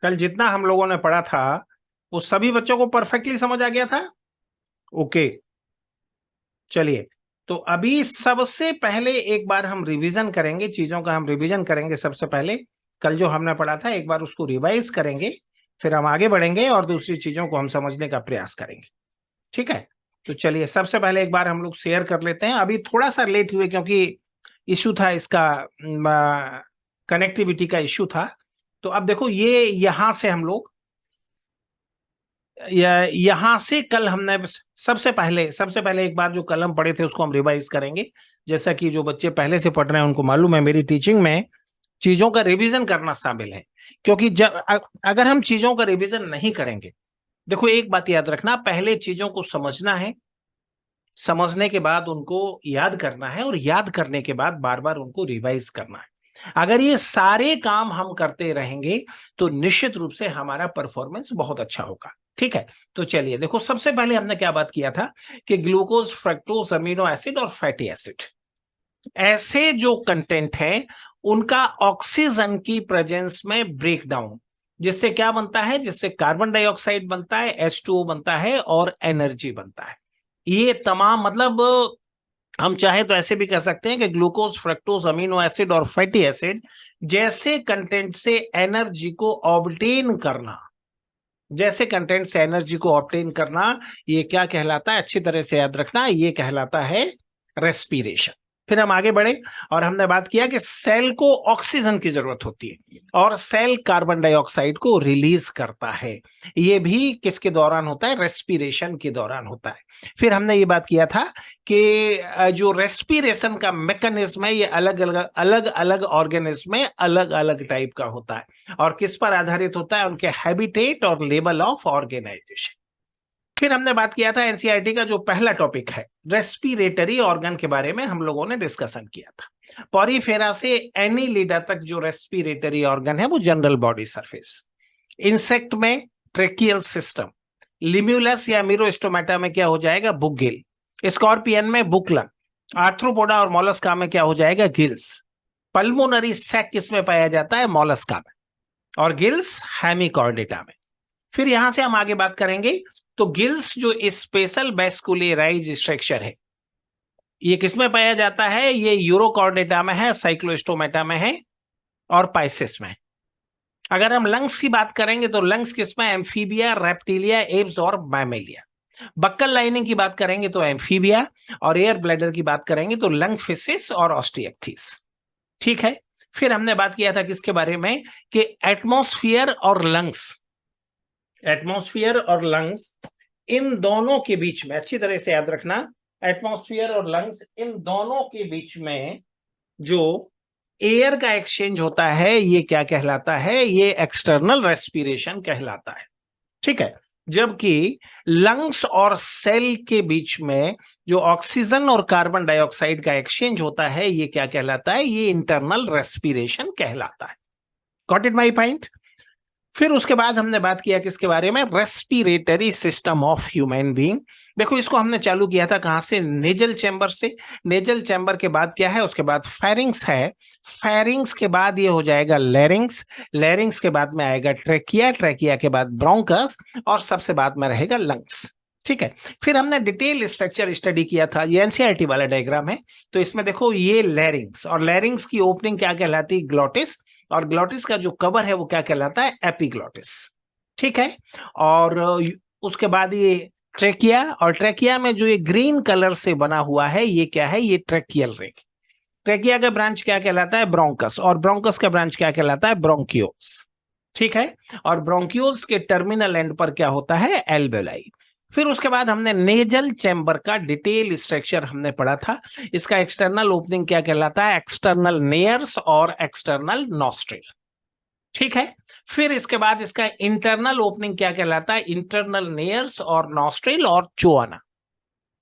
कल जितना हम लोगों ने पढ़ा था वो सभी बच्चों को परफेक्टली समझ आ गया था? ओके, चलिए। तो अभी सबसे पहले एक बार हम रिवीजन करेंगे, चीजों का हम रिवीजन करेंगे। सबसे पहले कल जो हमने पढ़ा था एक बार उसको रिवाइज करेंगे, फिर हम आगे बढ़ेंगे और दूसरी चीजों को हम समझने का प्रयास करेंगे। ठीक है? तो चलिए सबसे पहले एक बार हम लोग शेयर कर लेते हैं। अभी थोड़ा सा लेट हुए क्योंकि इशू था इसका, कनेक्टिविटी का इशू था। तो अब देखो ये यहां से कल हमने सबसे पहले एक बार जो कल हम पढ़े थे उसको हम रिवाइज करेंगे। जैसा कि जो बच्चे पहले से पढ़ रहे हैं उनको मालूम है, मेरी टीचिंग में चीजों का रिवीजन करना शामिल है। क्योंकि अगर हम चीजों का रिवीजन नहीं करेंगे, देखो एक बात याद रखना, पहले चीजों को समझना है, समझने के बाद उनको याद करना है और याद करने के बाद बार बार उनको रिवाइज करना है। अगर ये सारे काम हम करते रहेंगे तो निश्चित रूप से हमारा परफॉर्मेंस बहुत अच्छा होगा। ठीक है? तो चलिए देखो, सबसे पहले हमने क्या बात किया था कि ग्लूकोज, फ्रक्टोज, अमीनो एसिड और फैटी एसिड, ऐसे जो कंटेंट है उनका ऑक्सीजन की प्रेजेंस में ब्रेकडाउन, जिससे क्या बनता है, जिससे कार्बन डाइऑक्साइड बनता है, H2O बनता है और एनर्जी बनता है। ये तमाम मतलब हम चाहे तो ऐसे भी कह सकते हैं कि ग्लूकोज, फ्रक्टोज, अमीनो एसिड और फैटी एसिड जैसे कंटेंट से एनर्जी को ऑब्टेन करना, जैसे कंटेंट से एनर्जी को ऑब्टेन करना, ये क्या कहलाता है, अच्छी तरह से याद रखना, ये कहलाता है रेस्पिरेशन। फिर हम आगे बढ़े और हमने बात किया कि सेल को ऑक्सीजन की जरूरत होती है और सेल कार्बन डाइऑक्साइड को रिलीज करता है। ये भी किसके दौरान होता है, रेस्पिरेशन के दौरान होता है। फिर हमने ये बात किया था कि जो रेस्पिरेशन का मैकेनिज्म है ये अलग अलग ऑर्गेनिज्म में अलग अलग टाइप का होता है और किस पर आधारित होता है, उनके हैबिटेट और लेवल ऑफ ऑर्गेनाइजेशन। फिर हमने बात किया था एनसीईआरटी का जो पहला टॉपिक है रेस्पिरेटरी ऑर्गन के बारे में हम लोगों ने डिस्कशन किया था। पॉरीफेरा से एनीलिडा तक जो रेस्पिरेटरी ऑर्गन है वो जनरल बॉडी सरफेस। इंसेक्ट में ट्रेकियल सिस्टम, लिम्यूलस या मिरोस्टोमेटा में क्या हो जाएगा, बुक, स्कॉर्पियन में बुकलंग, आर्थ्रोपोडा और मोलस्का में क्या हो जाएगा, गिल्स। पल्मोनरी सैक किसमें पाया जाता है, मोलस्का में, और गिल्स हेमिकॉर्डेटा में। फिर यहां से हम आगे बात करेंगे तो गिल्स जो स्पेशल वेस्कुलराइज स्ट्रक्चर है ये किसमें पाया जाता है, ये यूरोकॉर्डेटा में है, साइक्लोस्टोमेटा में है और पाइसेस में। अगर हम लंग्स की बात करेंगे तो लंग्स किसमें, एम्फीबिया, रेप्टिलिया, एब्स और मैमेलिया। बक्कल लाइनिंग की बात करेंगे तो एम्फीबिया, और एयर ब्लैडर की बात करेंगे तो लंग फिशिस और ऑस्टिएक्थिस। ठीक है? फिर हमने बात किया था किसके बारे में, कि एटमॉस्फेयर और लंग्स, एटमॉस्फेयर और लंग्स इन दोनों के बीच में, अच्छी तरह से याद रखना, एटमॉस्फेयर और लंग्स इन दोनों के बीच में जो एयर का एक्सचेंज होता है ये क्या कहलाता है, ये एक्सटर्नल रेस्पिरेशन कहलाता है। ठीक है? जबकि लंग्स और सेल के बीच में जो ऑक्सीजन और कार्बन डाइऑक्साइड का एक्सचेंज होता है ये क्या कहलाता है, ये इंटरनल रेस्पिरेशन कहलाता है। Got it my point? फिर उसके बाद हमने बात किया किसके बारे में, respiratory system of human being. देखो इसको हमने चालू किया था कहां से, नेजल चैम्बर से। नेजल चैम्बर के बाद क्या है, उसके बाद फेरिंग्स है, फेरिंग्स के बाद ये हो जाएगा लैरिंग्स, लैरिंग्स के बाद में आएगा ट्रेकिया, ट्रेकिया के बाद ब्रोंकस और सबसे बाद में रहेगा लंग्स। ठीक है? फिर हमने डिटेल स्ट्रक्चर स्टडी किया था, ये एनसीईआरटी वाला डायग्राम है। तो इसमें देखो ये लैरिंग्स, और लैरिंग्स की ओपनिंग क्या कहलाती है, ग्लोटिस, और ग्लोटिस का जो कवर है वो क्या कहलाता है, एपिग्लोटिस। ठीक है? और उसके बाद ये ट्रेकिया, और ट्रेकिया में जो ये ग्रीन कलर से बना हुआ है ये क्या है, ये ट्रेकियल रिंग। ट्रेकिया का ब्रांच क्या कहलाता है, ब्रोंकस, और ब्रोंकस का ब्रांच क्या कहलाता है, ब्रोंकियोल्स। ठीक है? और ब्रोंकियोल्स के टर्मिनल एंड पर क्या होता है, एल्वेलाई। फिर उसके बाद हमने नेजल चैम्बर का डिटेल स्ट्रक्चर हमने पढ़ा था। इसका एक्सटर्नल ओपनिंग क्या कहलाता है, एक्सटर्नल नेयर्स और एक्सटर्नल नॉस्ट्रिल। ठीक है? फिर इसके बाद इसका इंटरनल ओपनिंग क्या कहलाता है, इंटरनल नेयर्स और नॉस्ट्रिल और चोआना।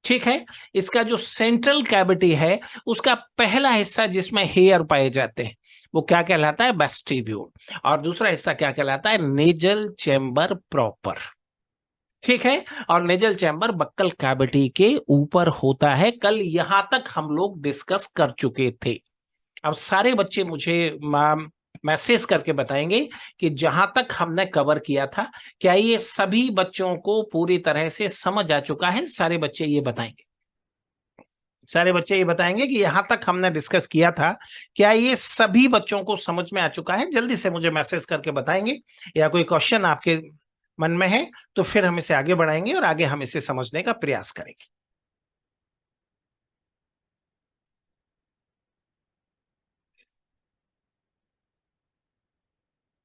ठीक है? इसका जो सेंट्रल कैविटी है उसका पहला हिस्सा जिसमें हेयर पाए जाते हैं वो क्या कहलाता है, वेस्टिब्यूल, और दूसरा हिस्सा क्या कहलाता है, नेजल चैम्बर प्रॉपर। ठीक है? और नेजल चैम्बर बक्कल कैविटी के ऊपर होता है। कल यहां तक हम लोग डिस्कस कर चुके थे। अब सारे बच्चे मुझे मैसेज करके बताएंगे कि जहां तक हमने कवर किया था क्या ये सभी बच्चों को पूरी तरह से समझ आ चुका है। सारे बच्चे ये बताएंगे, सारे बच्चे ये बताएंगे कि यहां तक हमने डिस्कस किया था क्या ये सभी बच्चों को समझ में आ चुका है। जल्दी से मुझे मैसेज करके बताएंगे, या कोई क्वेश्चन आपके मन में है तो फिर हम इसे आगे बढ़ाएंगे और आगे हम इसे समझने का प्रयास करेंगे।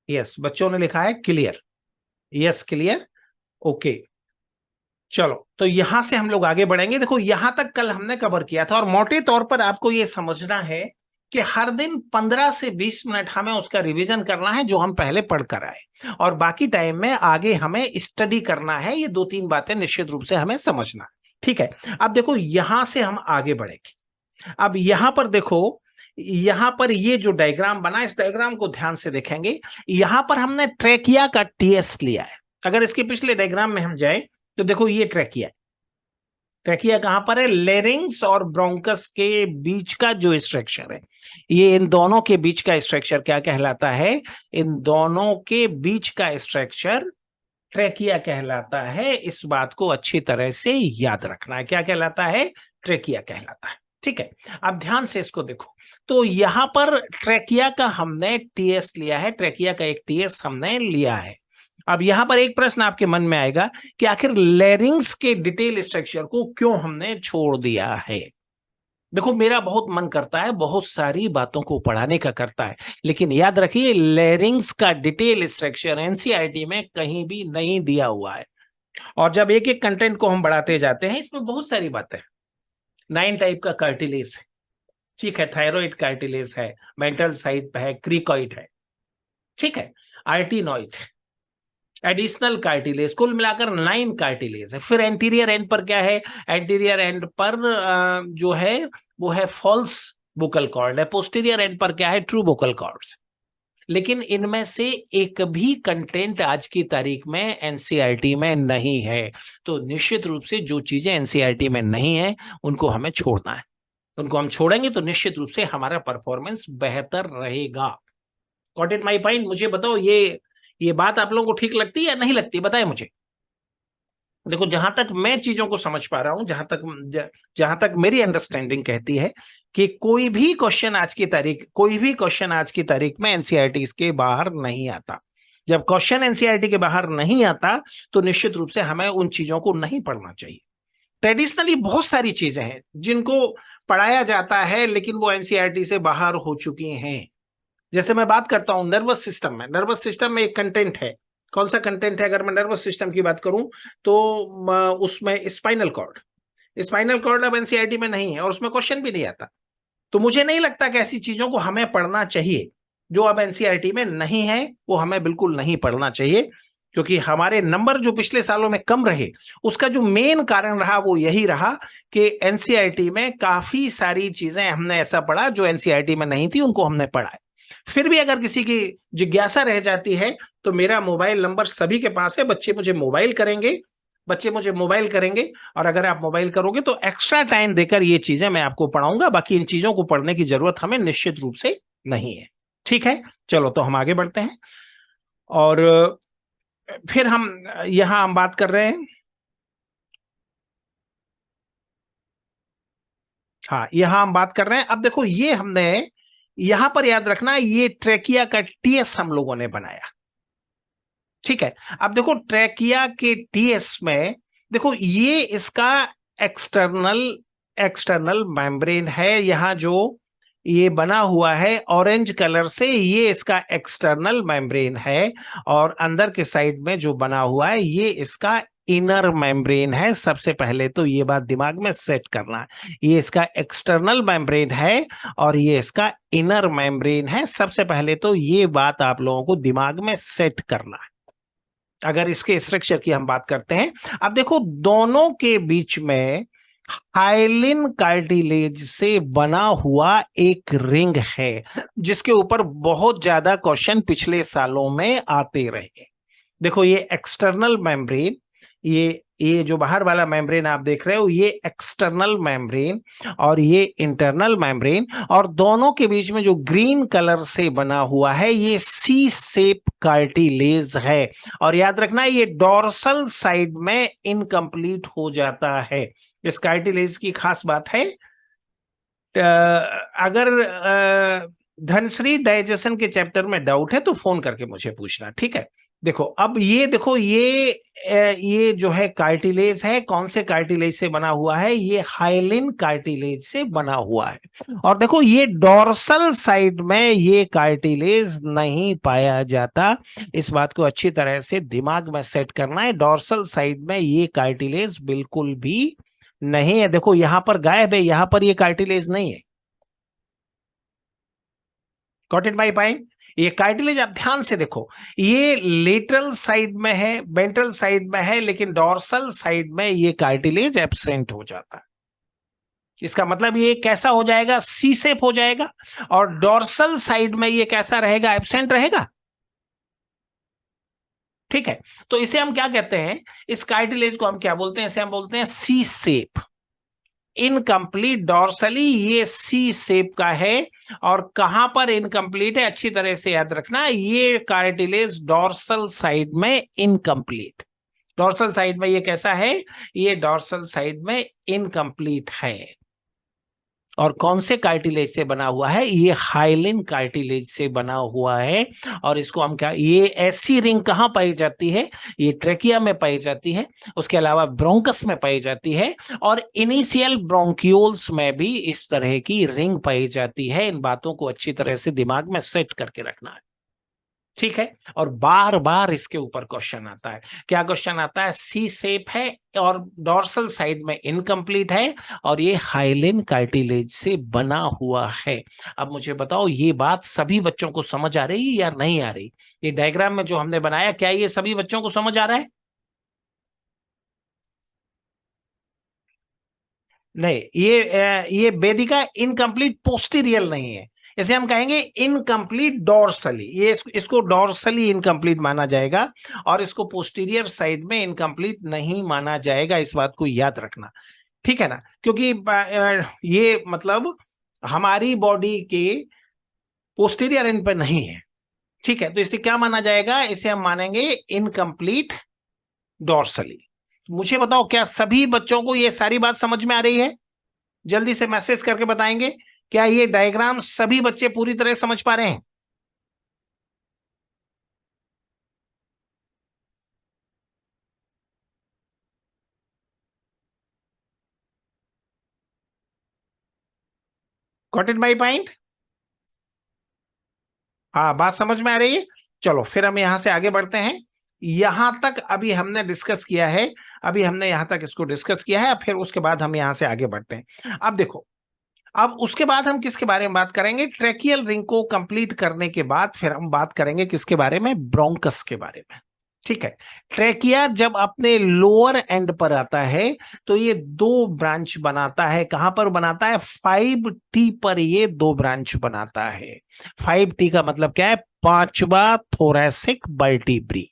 यस, बच्चों ने लिखा है क्लियर। Yes, clear. ओके, चलो तो यहां से हम लोग आगे बढ़ेंगे। देखो यहां तक कल हमने कवर किया था और मोटे तौर पर आपको यह समझना है कि हर दिन 15 से 20 मिनट हमें उसका रिवीजन करना है जो हम पहले पढ़ कर आए, और बाकी टाइम में आगे हमें स्टडी करना है। ये 2-3 बातें निश्चित रूप से हमें समझना है, ठीक है। अब देखो यहां से हम आगे बढ़ेंगे। अब यहां पर देखो, यहां पर ये जो डायग्राम बना, इस डायग्राम को ध्यान से देखेंगे। यहां पर हमने ट्रेकिया का टीएस लिया है। अगर इसके पिछले डायग्राम में हम जाए तो देखो ये ट्रेकिया है। ट्रेकिया कहां पर है? लेरिंग्स और ब्रोंकस के बीच का जो स्ट्रक्चर है, ये इन दोनों के बीच का स्ट्रक्चर क्या कहलाता है? इन दोनों के बीच का स्ट्रक्चर ट्रेकिया कहलाता है। इस बात को अच्छी तरह से याद रखना है। क्या कहलाता है? ट्रेकिया कहलाता है, ठीक है। अब ध्यान से इसको देखो, तो यहां पर ट्रेकिया का हमने टीएस लिया है, ट्रेकिया का एक टीएस हमने लिया है। अब यहां पर एक प्रश्न आपके मन में आएगा कि आखिर लेरिंग्स के डिटेल स्ट्रक्चर को क्यों हमने छोड़ दिया है। देखो मेरा बहुत मन करता है, बहुत सारी बातों को पढ़ाने का करता है, लेकिन याद रखिए लेरिंग्स का डिटेल स्ट्रक्चर एनसीईआरटी में कहीं भी नहीं दिया हुआ है। और जब एक एक कंटेंट को हम बढ़ाते जाते हैं, इसमें बहुत सारी बातें, 9 टाइप का कार्टिलेज है, ठीक है, थायराइड कार्टिलेज है, मेंटल साइट है, क्रिकॉइड है, ठीक है, आर्टिनॉइड है, एडिशनल कार्टिलेज, कुल मिलाकर 9 कार्टिलेज है। फिर एंटीरियर एंड पर क्या है? एंटीरियर एंड पर जो है वो है फॉल्स बुकल कॉर्ड है। पोस्टीरियर एंड पर क्या है? True vocal cords. लेकिन इनमें से एक भी कंटेंट आज की तारीख में एनसीईआरटी में नहीं है। तो निश्चित रूप से जो चीजें एनसीईआरटी में नहीं है उनको हमें छोड़ना है। उनको हम छोड़ेंगे तो निश्चित रूप से हमारा परफॉर्मेंस बेहतर रहेगा। Got it my point? मुझे बताओ ये बात आप लोगों को ठीक लगती है या नहीं लगती? बताएं मुझे। देखो जहां तक मैं चीजों को समझ पा रहा हूं, जहां तक मेरी अंडरस्टैंडिंग कहती है कि कोई भी क्वेश्चन आज की तारीख में एनसीईआरटी के बाहर नहीं आता। जब क्वेश्चन एनसीईआरटी के बाहर नहीं आता तो निश्चित रूप से हमें उन चीजों को नहीं पढ़ना चाहिए। ट्रेडिशनली बहुत सारी चीजें हैं जिनको पढ़ाया जाता है लेकिन वो एनसीईआरटी से बाहर हो चुकी हैं। जैसे मैं बात करता हूं नर्वस सिस्टम में, नर्वस सिस्टम में एक कंटेंट है। कौन सा कंटेंट है? अगर मैं नर्वस सिस्टम की बात करूं तो उसमें स्पाइनल कॉर्ड, स्पाइनल कॉर्ड अब एनसीईआरटी में नहीं है और उसमें क्वेश्चन भी नहीं आता। तो मुझे नहीं लगता कि ऐसी चीजों को हमें पढ़ना चाहिए जो अब एनसीईआरटी में नहीं है। वो हमें बिल्कुल नहीं पढ़ना चाहिए, क्योंकि हमारे नंबर जो पिछले सालों में कम रहे उसका जो मेन कारण रहा वो यही रहा कि एनसीईआरटी में काफी सारी चीजें हमने ऐसा पढ़ा जो एनसीईआरटी में नहीं थी, उनको हमने पढ़ा है। फिर भी अगर किसी की जिज्ञासा रह जाती है तो मेरा मोबाइल नंबर सभी के पास है। बच्चे मुझे मोबाइल करेंगे और अगर आप मोबाइल करोगे तो एक्स्ट्रा टाइम देकर ये चीजें मैं आपको पढ़ाऊंगा। बाकी इन चीजों को पढ़ने की जरूरत हमें निश्चित रूप से नहीं है, ठीक है। चलो तो हम आगे बढ़ते हैं और फिर हम बात कर रहे हैं, हाँ यहां हम बात कर रहे हैं। अब देखो ये हमने यहां पर याद रखना ये ट्रेकिया का टीएस हम लोगों ने बनाया, ठीक है। अब देखो ट्रेकिया के टीएस में देखो ये इसका एक्सटर्नल एक्सटर्नल मेम्ब्रेन है। यहां जो ये बना हुआ है ऑरेंज कलर से, ये इसका एक्सटर्नल मेम्ब्रेन है, और अंदर के साइड में जो बना हुआ है ये इसका इनर मेम्ब्रेन है। सबसे पहले तो ये बात दिमाग में सेट करना है, ये इसका एक्सटर्नल मेम्ब्रेन है और ये इसका इनर मेम्ब्रेन है। सबसे पहले तो ये बात आप लोगों को दिमाग में सेट करना है। अगर इसके स्ट्रक्चर की हम बात करते हैं, अब देखो दोनों के बीच में हाइलिन कार्टिलेज से बना हुआ एक रिंग है जिसके ऊपर बहुत ज्यादा क्वेश्चन पिछले सालों में आते रहे। देखो ये एक्सटर्नल मेम्ब्रेन, ये जो बाहर वाला मेम्ब्रेन आप देख रहे हो, ये एक्सटर्नल मेम्ब्रेन और ये इंटरनल मेम्ब्रेन, और दोनों के बीच में जो ग्रीन कलर से बना हुआ है ये सी शेप कार्टिलेज है। और याद रखना ये डोर्सल साइड में इनकम्प्लीट हो जाता है। इस कार्टिलेज की खास बात है, अगर धनश्री डाइजेशन के चैप्टर में डाउट है तो फोन करके मुझे पूछना, ठीक है। देखो अब ये देखो, ये जो है कार्टिलेज है, कौन से कार्टिलेज से बना हुआ है? ये हाइलिन कार्टिलेज से बना हुआ है। और देखो ये डोर्सल साइड में ये कार्टिलेज नहीं पाया जाता। इस बात को अच्छी तरह से दिमाग में सेट करना है। डोर्सल साइड में ये कार्टिलेज बिल्कुल भी नहीं है। देखो यहां पर गायब है, यहां पर ये कार्टिलेज नहीं है। Got it my point? ये कार्टिलेज आप ध्यान से देखो, ये लेटरल साइड में है, वेंट्रल साइड में है, लेकिन डोर्सल साइड में ये कार्टिलेज एब्सेंट हो जाता है। इसका मतलब ये कैसा हो जाएगा? सी शेप हो जाएगा। और डोर्सल साइड में ये कैसा रहेगा? एब्सेंट रहेगा। ठीक है, तो इसे हम क्या कहते हैं? इस कार्टिलेज को हम क्या बोलते हैं? इसे हम बोलते हैं सी शेप, इनकम्प्लीट डॉर्सली। ये सी शेप का है। और कहां पर इनकम्प्लीट है? अच्छी तरह से याद रखना, ये कार्टिलेज डॉर्सल साइड में इनकम्प्लीट। डॉर्सल साइड में ये कैसा है? ये डॉर्सल साइड में इनकम्प्लीट है। और कौन से कार्टिलेज से बना हुआ है? ये हाइलिन कार्टिलेज से बना हुआ है। और इसको हम क्या, ये ऐसी रिंग कहाँ पाई जाती है? ये ट्रेकिया में पाई जाती है, उसके अलावा ब्रोंकस में पाई जाती है, और इनिशियल ब्रोंक्यूल्स में भी इस तरह की रिंग पाई जाती है। इन बातों को अच्छी तरह से दिमाग में सेट करके रखना है, ठीक है। और बार बार इसके ऊपर क्वेश्चन आता है। क्या क्वेश्चन आता है? सी शेप है और डोर्सल साइड में इनकम्प्लीट है, और ये हाइलिन कार्टिलेज से बना हुआ है। अब मुझे बताओ, ये बात सभी बच्चों को समझ आ रही है या नहीं आ रही? ये डायग्राम में जो हमने बनाया, क्या ये सभी बच्चों को समझ आ रहा है? नहीं, ये वेदिका इनकम्प्लीट पोस्टीरियल नहीं है। इसे हम कहेंगे इनकम्प्लीट डॉर्सली। ये इसको डॉर्सली इनकम्प्लीट माना जाएगा, और इसको पोस्टीरियर साइड में इनकम्प्लीट नहीं माना जाएगा। इस बात को याद रखना, ठीक है ना? क्योंकि ये मतलब हमारी बॉडी के पोस्टीरियर एंड पे नहीं है, ठीक है। तो इसे क्या माना जाएगा? इसे हम मानेंगे इनकम्प्लीट डॉर्सली। मुझे बताओ, क्या सभी बच्चों को ये सारी बात समझ में आ रही है? जल्दी से मैसेज करके बताएंगे, क्या ये डायग्राम सभी बच्चे पूरी तरह समझ पा रहे हैं? Got it my point? हाँ, बात समझ में आ रही है। चलो फिर हम यहां से आगे बढ़ते हैं। यहां तक अभी हमने डिस्कस किया है, अभी हमने यहां तक इसको डिस्कस किया है, फिर उसके बाद हम यहां से आगे बढ़ते हैं। अब देखो, अब उसके बाद हम किसके बारे में बात करेंगे? ट्रेकियल रिंग को कंप्लीट करने के बाद फिर हम बात करेंगे किसके बारे में? ब्रोंकस के बारे में, ठीक है। ट्रेकिया जब अपने लोअर एंड पर आता है तो ये दो ब्रांच बनाता है। कहां पर बनाता है? 5T पर ये दो ब्रांच बनाता है। 5T का मतलब क्या है? पांचवा थोरैसिक वर्टिब्री।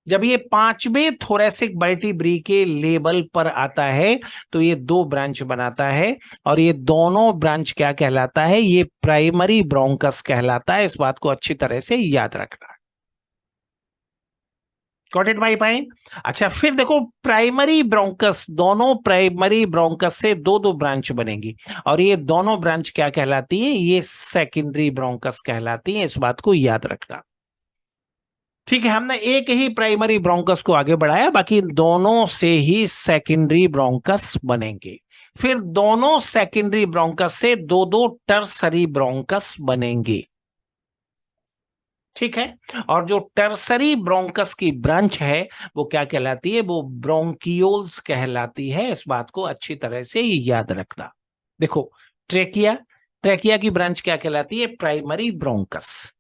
जब ये पांचवें थोरैसिक वर्टिब्री के लेवल पर आता है तो ये दो ब्रांच बनाता है, और ये दोनों ब्रांच क्या कहलाता है? ये प्राइमरी ब्रोंकस कहलाता है। इस बात को अच्छी तरह से याद रखना। Got it my point? अच्छा, फिर देखो, प्राइमरी ब्रोंकस, दोनों प्राइमरी ब्रोंकस से दो दो ब्रांच बनेंगी, और ये दोनों ब्रांच क्या कहलाती है? ये सेकेंडरी ब्रोंकस कहलाती है। इस बात को याद रखना, ठीक है। हमने एक ही प्राइमरी ब्रोंकस को आगे बढ़ाया, बाकी दोनों से ही सेकेंडरी ब्रोंकस बनेंगे। फिर दोनों सेकेंडरी ब्रोंकस से दो दो टर्सरी ब्रोंकस बनेंगे, ठीक है। और जो टर्सरी ब्रोंकस की ब्रांच है वो क्या कहलाती है? वो ब्रोंकियोल्स कहलाती है। इस बात को अच्छी तरह से याद रखना। देखो, ट्रेकिया, ट्रेकिया की ब्रांच क्या कहलाती है? Primary bronchus.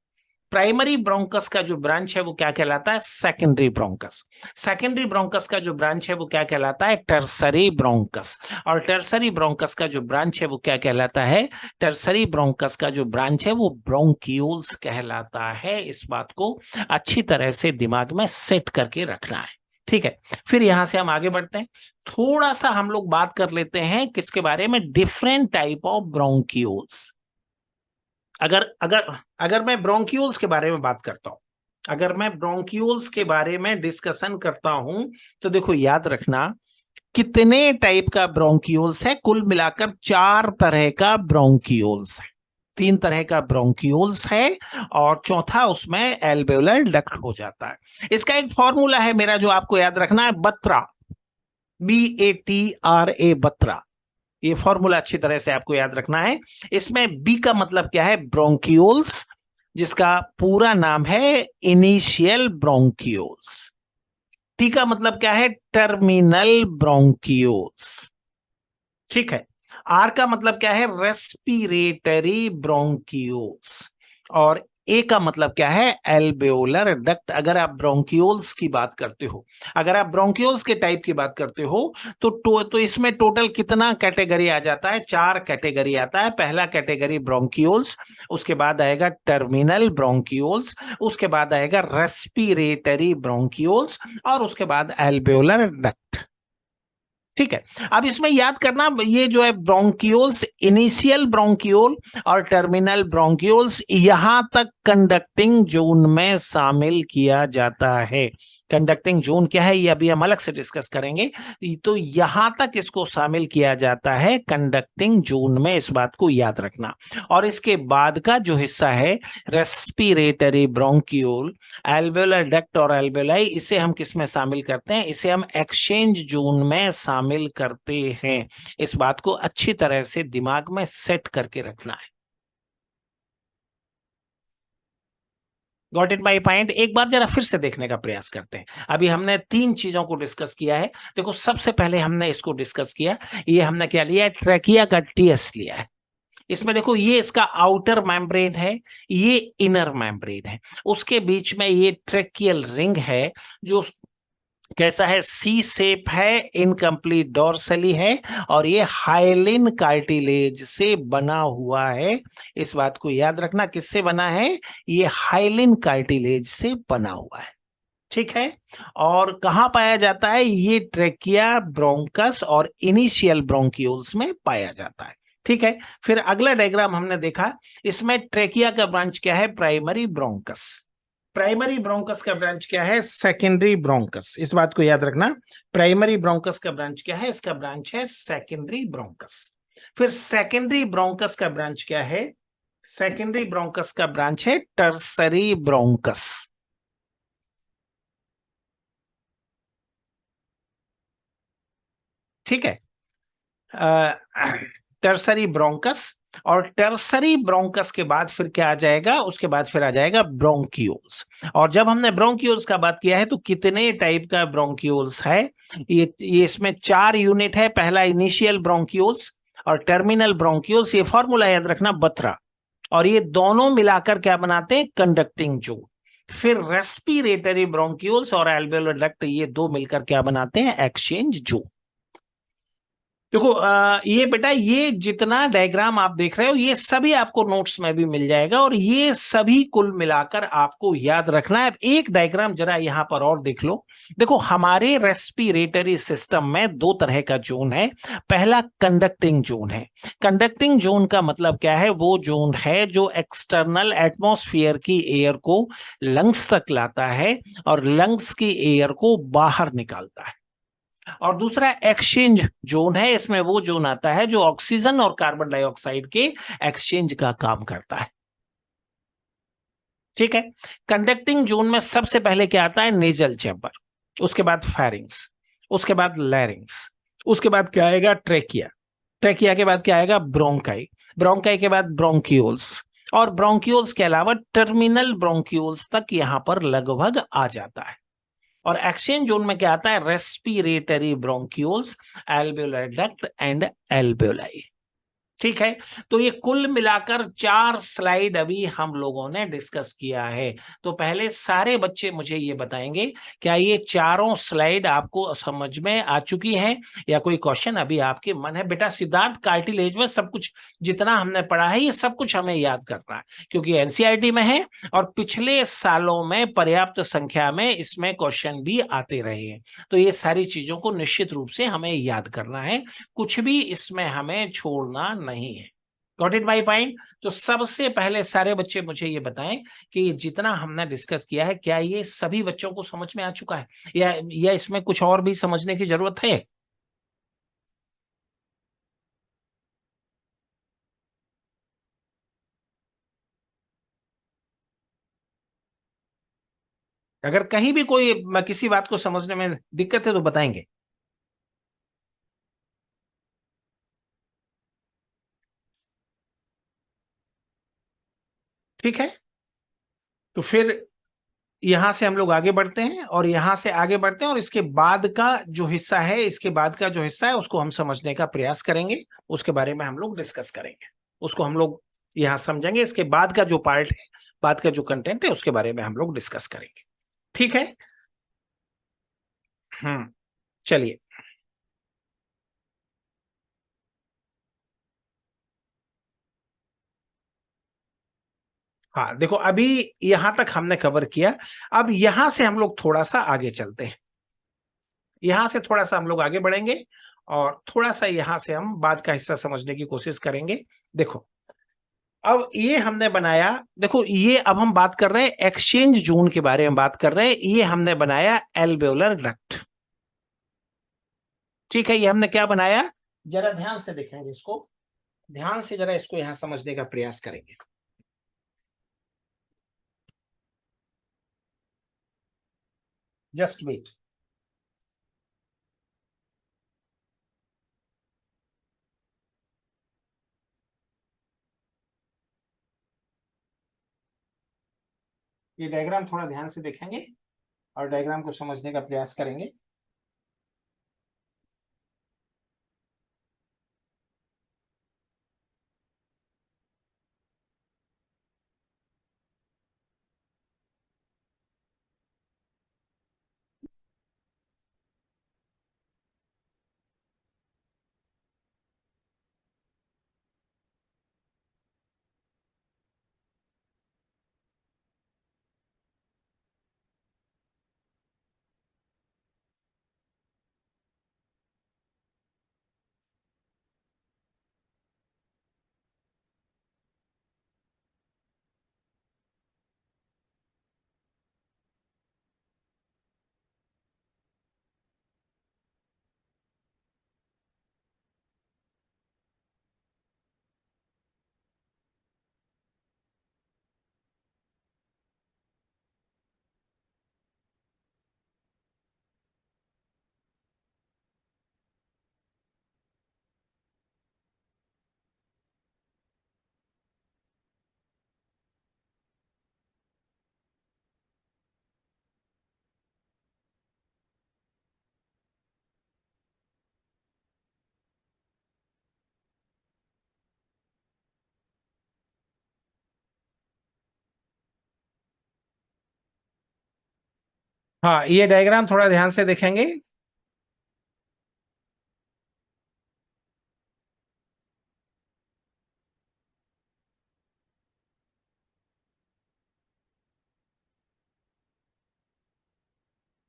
प्राइमरी ब्रोंकस का जो ब्रांच है वो क्या कहलाता है? Secondary bronchus. सेकेंडरी ब्रोंकस का जो ब्रांच है वो क्या कहलाता है? Tertiary bronchus. और टर्सरी ब्रोंकस का जो ब्रांच है वो क्या कहलाता है? टर्सरी ब्रोंकस का जो ब्रांच है वो ब्रोंक्यूल्स कहलाता है। इस बात को अच्छी तरह से दिमाग में सेट करके रखना है, ठीक है, फिर यहां से हम आगे बढ़ते हैं। थोड़ा सा हम लोग बात कर लेते हैं किसके बारे में, डिफरेंट टाइप ऑफ ब्रोंक्यूल्स। अगर अगर अगर मैं ब्रोंक्यूल्स के बारे में बात करता हूं, अगर मैं ब्रोंक्यूल्स के बारे में डिस्कशन करता हूं, तो देखो याद रखना कितने टाइप का ब्रोंक्यूल्स है, कुल मिलाकर 4 तरह का ब्रोंक्यूल्स है। 3 तरह का ब्रोंक्यूल्स है और चौथा उसमें एल्वेओलर डक्ट हो जाता है। इसका एक फॉर्मूला है मेरा जो आपको याद रखना है, बत्रा, BATRA, बत्रा। ये फॉर्मूला अच्छी तरह से आपको याद रखना है। इसमें बी का मतलब क्या है, ब्रोंक्यूल्स, जिसका पूरा नाम है इनिशियल ब्रोंक्यूल्स। टी का मतलब क्या है, टर्मिनल ब्रोंक्यूल्स। ठीक है। आर का मतलब क्या है, रेस्पिरेटरी ब्रोंक्यूल्स। और ए का मतलब क्या है, एल्वेओलर डक्ट। अगर आप ब्रोंक्यूल्स की बात करते हो, अगर आप ब्रोंक्यूल्स के टाइप की बात करते हो, तो इसमें टोटल कितना कैटेगरी आ जाता है, 4 कैटेगरी आता है। पहला कैटेगरी ब्रोंक्यूल्स, उसके बाद आएगा टर्मिनल ब्रोंक्यूल्स, उसके बाद आएगा रेस्पिरेटरी ब्रोंक्यूल्स, और उसके बाद एल्वेओलर डक्ट। ठीक है। अब इसमें याद करना, ये जो है ब्रोंक्यूल्स, इनिशियल ब्रोंक्यूल और टर्मिनल ब्रोंक्यूल्स यहां तक कंडक्टिंग जोन में शामिल किया जाता है। कंडक्टिंग जोन क्या है, ये अभी हम अलग से डिस्कस करेंगे। तो यहां तक इसको शामिल किया जाता है कंडक्टिंग जोन में, इस बात को याद रखना। और इसके बाद का जो हिस्सा है, रेस्पिरेटरी ब्रोंक्यूल, एल्वेओलर डक्ट और एल्वेओलाई, इसे हम किस में शामिल करते हैं, इसे हम एक्सचेंज जोन में शामिल करते हैं। इस बात को अच्छी तरह से दिमाग में सेट करके रखना है। Got it my point. एक बार जरा फिर से देखने का प्रयास करते हैं। अभी हमने 3 चीजों को डिस्कस किया है। देखो, सबसे पहले हमने इसको डिस्कस किया, ये हमने क्या लिया है, ट्रैकिया का टीएस लिया है। इसमें देखो, ये इसका आउटर मेम्ब्रेन है, ये इनर मेम्ब्रेन है, उसके बीच में ये ट्रेकियल रिंग है, जो कैसा है, सी शेप है, इनकम्प्लीट डोर्सली है, और ये हाइलिन कार्टिलेज से बना हुआ है। इस बात को याद रखना, किससे बना है, ये हाइलिन कार्टिलेज से बना हुआ है। ठीक है। और कहां पाया जाता है, ये ट्रेकिया ब्रोंकस और इनिशियल ब्रोंक्यूल्स में पाया जाता है। ठीक है। फिर अगला डायग्राम हमने देखा, इसमें ट्रेकिया का ब्रांच क्या है, प्राइमरी ब्रोंकस। प्राइमरी ब्रोंकस का ब्रांच क्या है, सेकेंडरी ब्रोंकस। इस बात को याद रखना, प्राइमरी ब्रोंकस का ब्रांच क्या है, इसका ब्रांच है सेकेंडरी ब्रोंकस। फिर सेकेंडरी ब्रोंकस का ब्रांच क्या है, सेकेंडरी ब्रोंकस का ब्रांच है टर्सरी ब्रोंकस। ठीक है। टर्सरी ब्रोंकस, और टर्सरी ब्रोंकस के बाद फिर क्या आ जाएगा, उसके बाद फिर आ जाएगा ब्रोंक्यूल्स। और जब हमने ब्रोंक्यूल्स का बात किया है, तो कितने टाइप का ब्रोंक्यूल्स है, ये इसमें 4 यूनिट है। पहला इनिशियल ब्रोंक्यूल्स और टर्मिनल ब्रोंक्यूल्स, ये फॉर्मूला याद रखना, बत्रा। और ये दोनों मिलाकर क्या बनाते हैं, कंडक्टिंग जोन। फिर रेस्पिरेटरी ब्रोंक्यूल्स और एल्वेओलर डक्ट, ये दो मिलकर क्या बनाते हैं, एक्सचेंज जोन। देखो, ये बेटा, ये जितना डायग्राम आप देख रहे हो, ये सभी आपको नोट्स में भी मिल जाएगा, और ये सभी कुल मिलाकर आपको याद रखना है। एक डायग्राम जरा यहां पर और देख लो। देखो, हमारे रेस्पिरेटरी सिस्टम में 2 तरह का जोन है। पहला कंडक्टिंग जोन है। कंडक्टिंग जोन का मतलब क्या है, वो जोन है जो एक्सटर्नल एटमॉस्फेयर की एयर को लंग्स तक लाता है और लंग्स की एयर को बाहर निकालता है। और दूसरा एक्सचेंज जोन है, इसमें वो जोन आता है जो ऑक्सीजन और कार्बन डाइऑक्साइड के एक्सचेंज का काम करता है। ठीक है। कंडक्टिंग जोन में सबसे पहले क्या आता है, नेजल चैम्बर, उसके बाद फेरिंग्स, उसके बाद लैरिंग्स, उसके बाद क्या आएगा, ट्रेकिया, ट्रेकिया के बाद क्या आएगा, ब्रोंकाई, ब्रोंकाई के बाद ब्रोंक्यूल्स, और ब्रोंक्यूल्स के अलावा टर्मिनल ब्रोंक्यूल्स तक यहां पर लगभग आ जाता है। और एक्सचेंज जोन में क्या आता है, respiratory bronchioles, एल्वेओलर duct and alveoli. ठीक है। तो ये कुल मिलाकर 4 स्लाइड अभी हम लोगों ने डिस्कस किया है। तो पहले सारे बच्चे मुझे ये बताएंगे, क्या ये चारों स्लाइड आपको समझ में आ चुकी हैं, या कोई क्वेश्चन अभी आपके मन है? बेटा सिद्धार्थ, कार्टिलेज में सब कुछ जितना हमने पढ़ा है ये सब कुछ हमें याद करना है, क्योंकि एनसीईआरटी में है और पिछले सालों में पर्याप्त संख्या में इसमें क्वेश्चन भी आते रहे हैं। तो ये सारी चीजों को निश्चित रूप से हमें याद करना है, कुछ भी इसमें हमें छोड़ना नहीं है। Got it my point? तो सबसे पहले सारे बच्चे मुझे ये बताएं कि ये जितना हमने डिस्कस किया है, क्या ये सभी बच्चों को समझ में आ चुका है, या इसमें कुछ और भी समझने की जरूरत है? अगर कहीं भी कोई किसी बात को समझने में दिक्कत है तो बताएंगे। ठीक है, तो फिर यहां से हम लोग आगे बढ़ते हैं, और यहां से आगे बढ़ते हैं, और इसके बाद का जो हिस्सा है, इसके बाद का जो हिस्सा है उसको हम समझने का प्रयास करेंगे, उसके बारे में हम लोग डिस्कस करेंगे, उसको हम लोग यहां समझेंगे। इसके बाद का जो पार्ट है, बाद का जो कंटेंट है, उसके बारे में हम लोग डिस्कस करेंगे। ठीक है। चलिए। हाँ देखो, अभी यहां तक हमने कवर किया। अब यहां से हम लोग थोड़ा सा आगे चलते हैं, यहां से थोड़ा सा हम लोग आगे बढ़ेंगे, और थोड़ा सा यहां से हम बाद का हिस्सा समझने की कोशिश करेंगे। देखो, अब ये हमने बनाया, देखो ये अब हम बात कर रहे हैं एक्सचेंज जोन के बारे में बात कर रहे हैं। ये हमने बनाया एल्वेओलर डक्ट। ठीक है, ये हमने क्या बनाया, जरा ध्यान से देखेंगे इसको, ध्यान से जरा इसको यहां समझने का प्रयास करेंगे। Just wait. ये डायग्राम थोड़ा ध्यान से देखेंगे और डायग्राम को समझने का प्रयास करेंगे। हाँ, ये डायग्राम थोड़ा ध्यान से देखेंगे।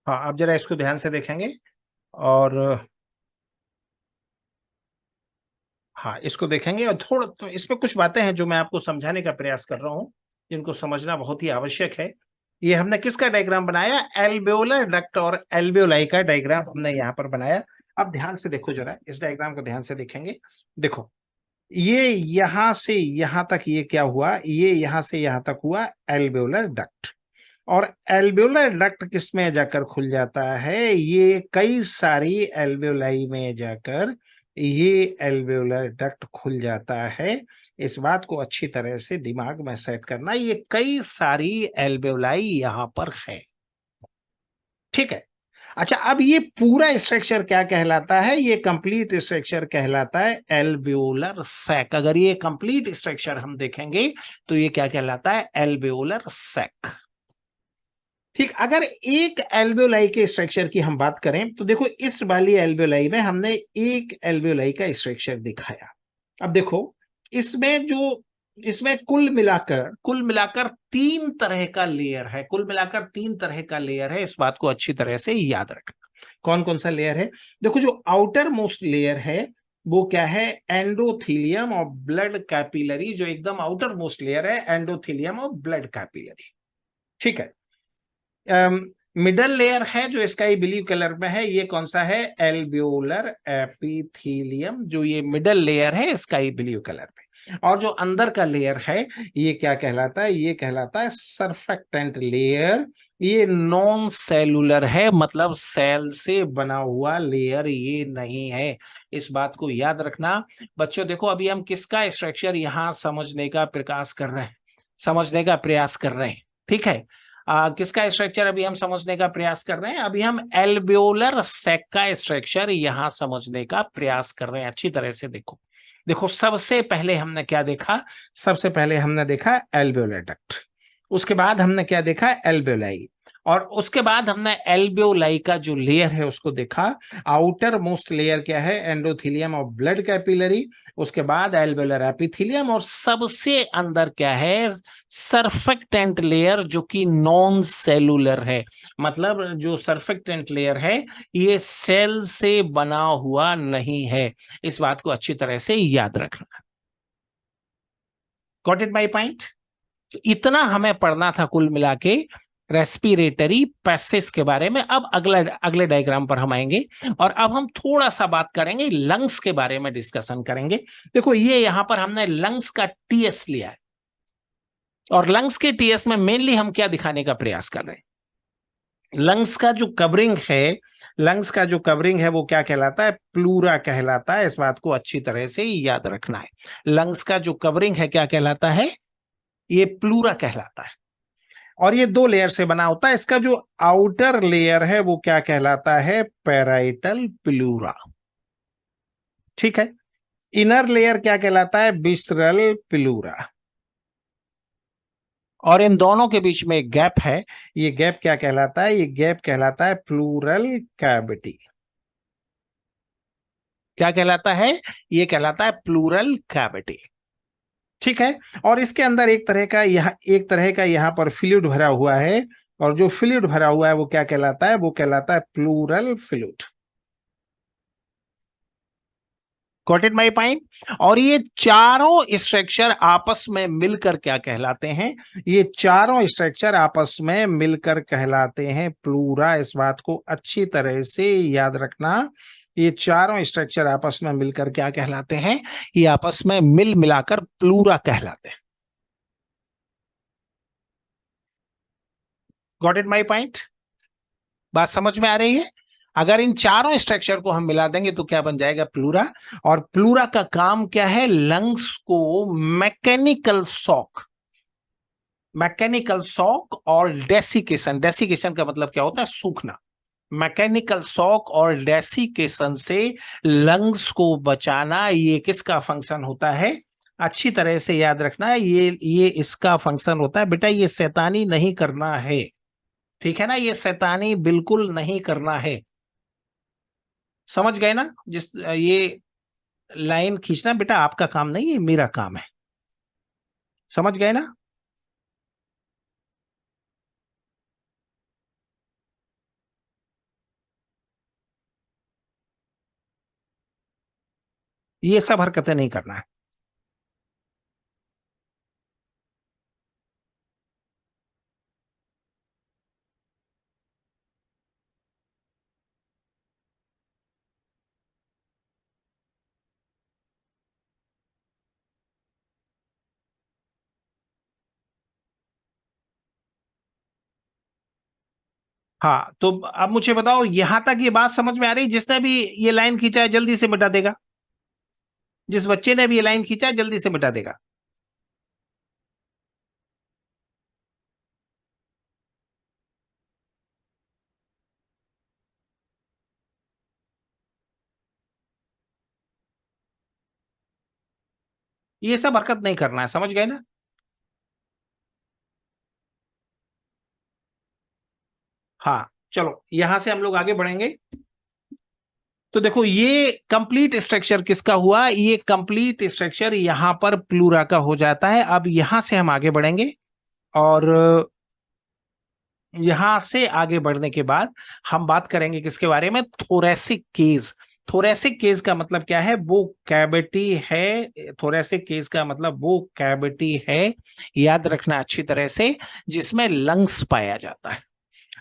हाँ, आप जरा इसको ध्यान से देखेंगे, और हाँ इसको देखेंगे, और थोड़ा तो इसमें कुछ बातें हैं जो मैं आपको समझाने का प्रयास कर रहा हूँ, जिनको समझना बहुत ही आवश्यक है। ये हमने किसका डायग्राम बनाया, एल्वेओलर डक्ट और एल्वेओलाई का डायग्राम हमने यहाँ पर बनाया। अब ध्यान से देखो, जरा इस डायग्राम को ध्यान से देखेंगे। देखो, ये यहां से यहां तक ये क्या हुआ, ये यहां से यहां तक हुआ एल्वेओलर डक्ट। और एल्वेओलर डक्ट किस में जाकर खुल जाता है, ये कई सारी एल्वेओलाई में जाकर ये एल्वेओलर डक्ट खुल जाता है। इस बात को अच्छी तरह से दिमाग में सेट करना, ये कई सारी एल्वेओलाई यहां पर है। ठीक है। अच्छा, अब ये पूरा स्ट्रक्चर क्या कहलाता है? ये कंप्लीट स्ट्रक्चर कहलाता है एल्वेओलर सैक। अगर ये कंप्लीट स्ट्रक्चर हम देखेंगे तो ये क्या कहलाता है? Alveolar sac. ठीक, अगर एक एल्वेओलाई के स्ट्रक्चर की हम बात करें तो देखो, इस वाली एल्वेओलाई में हमने एक एल्वेओलाई का स्ट्रक्चर दिखाया। अब देखो, इसमें जो इसमें कुल मिलाकर तीन तरह का लेयर है। कुल मिलाकर तीन तरह का लेयर है, इस बात को अच्छी तरह से याद रखना। कौन कौन सा लेयर है? देखो, जो आउटर मोस्ट लेयर है वो क्या है? एंडोथीलियम और ब्लड कैपिलरी। जो एकदम आउटर मोस्ट लेयर है, एंडोथीलियम और ब्लड कैपिलरी। ठीक है। मिडल लेयर है जो स्काई ब्लू कलर में है, ये कौन सा है? एल्वेओलर एपिथेलियम। जो ये मिडल लेयर है स्काई ब्लू कलर में। और जो अंदर का लेयर है ये क्या कहलाता है? ये कहलाता है सरफेक्टेंट लेयर। ये नॉन सेलुलर है, मतलब सेल से बना हुआ लेयर ये नहीं है। इस बात को याद रखना बच्चों। देखो, अभी हम किसका स्ट्रक्चर यहां समझने का प्रयास कर रहे हैं, समझने का प्रयास कर रहे हैं। ठीक है। किसका स्ट्रक्चर अभी हम समझने का प्रयास कर रहे हैं? अभी हम एल्वेओलर सैक का स्ट्रक्चर यहां समझने का प्रयास कर रहे हैं। अच्छी तरह से देखो। देखो, सबसे पहले हमने क्या देखा? सबसे पहले हमने देखा एल्वेओलर डक्ट। उसके बाद हमने क्या देखा? एल्वेओलाई। और उसके बाद हमने एल्वेओलाई का जो लेयर है उसको देखा। आउटर मोस्ट लेयर क्या है? एंडोथीलियम और ब्लड कैपिलरी। उसके बाद एल्वेओलर एपिथेलियम। और सबसे अंदर क्या है? सरफेक्टेंट लेयर, जो कि नॉन सेलुलर है। मतलब जो सरफेक्टेंट लेयर है ये सेल से बना हुआ नहीं है। इस बात को अच्छी तरह से याद रखना। Got it my point? तो इतना हमें पढ़ना था कुल मिला के रेस्पिरेटरी पैसेज के बारे में। अब अगला अगले डायग्राम पर हम आएंगे और अब हम थोड़ा सा बात करेंगे लंग्स के बारे में, डिस्कशन करेंगे। देखो, ये यहां पर हमने लंग्स का टीएस लिया है और लंग्स के टीएस में मेनली हम क्या दिखाने का प्रयास कर रहे हैं? लंग्स का जो कवरिंग है, लंग्स का जो कवरिंग है वो क्या कहलाता है? प्लूरा कहलाता है। इस बात को अच्छी तरह से याद रखना है। लंग्स का जो कवरिंग है क्या कहलाता है? ये प्लूरा कहलाता है। और ये दो लेयर से बना होता है। इसका जो आउटर लेयर है वो क्या कहलाता है? Parietal pleura. ठीक है। इनर लेयर क्या कहलाता है? Visceral pleura. और इन दोनों के बीच में एक गैप है, ये गैप क्या कहलाता है? ये गैप कहलाता है प्लूरल कैविटी। क्या कहलाता है? ये कहलाता है प्लूरल कैविटी। ठीक है। और इसके अंदर एक तरह का यहाँ पर फ्लूइड भरा हुआ है। और जो फ्लूइड भरा हुआ है वो क्या कहलाता है? वो कहलाता है pleural fluid. Got it my point? और ये चारों स्ट्रक्चर आपस में मिलकर क्या कहलाते हैं? ये चारों स्ट्रक्चर आपस में मिलकर कहलाते हैं प्लूरा। इस बात को अच्छी तरह से याद रखना। ये चारों स्ट्रक्चर आपस में मिलकर क्या कहलाते हैं? ये आपस में मिल मिलाकर प्लूरा कहलाते हैं। Got it my point? बात समझ में आ रही है? अगर इन चारों स्ट्रक्चर को हम मिला देंगे तो क्या बन जाएगा? प्लूरा। और प्लूरा का काम क्या है? लंग्स को मैकेनिकल शॉक और डेसिकेशन। डेसिकेशन का मतलब क्या होता है? सूखना। मैकेनिकल शॉक और डेसिकेशन से लंग्स को बचाना, ये किसका फंक्शन होता है? अच्छी तरह से याद रखना है। ये इसका फंक्शन होता है। बेटा, ये शैतानी नहीं करना है। ठीक है ना? ये शैतानी बिल्कुल नहीं करना है। समझ गए ना? ये लाइन खींचना बेटा आपका काम नहीं, ये मेरा काम है। समझ गए ना? ये सब हरकतें नहीं करना है। हाँ, तो अब मुझे बताओ, यहां तक ये बात समझ में आ रही? जिसने भी ये लाइन खींचा है जल्दी से मिटा देगा। जिस बच्चे ने भी ये लाइन खींचा है जल्दी से मिटा देगा। ये सब हरकत नहीं करना है, समझ गए ना। हाँ, चलो यहां से हम लोग आगे बढ़ेंगे। तो देखो ये कंप्लीट स्ट्रक्चर किसका हुआ, ये कंप्लीट स्ट्रक्चर यहां पर प्लूरा का हो जाता है। अब यहां से हम आगे बढ़ेंगे, और यहां से आगे बढ़ने के बाद हम बात करेंगे किसके बारे में, थोरेसिक केस। थोरेसिक केस का मतलब क्या है, वो कैविटी है, थोरेसिक केस का मतलब वो कैविटी है, याद रखना अच्छी तरह से, जिसमें लंग्स पाया जाता है।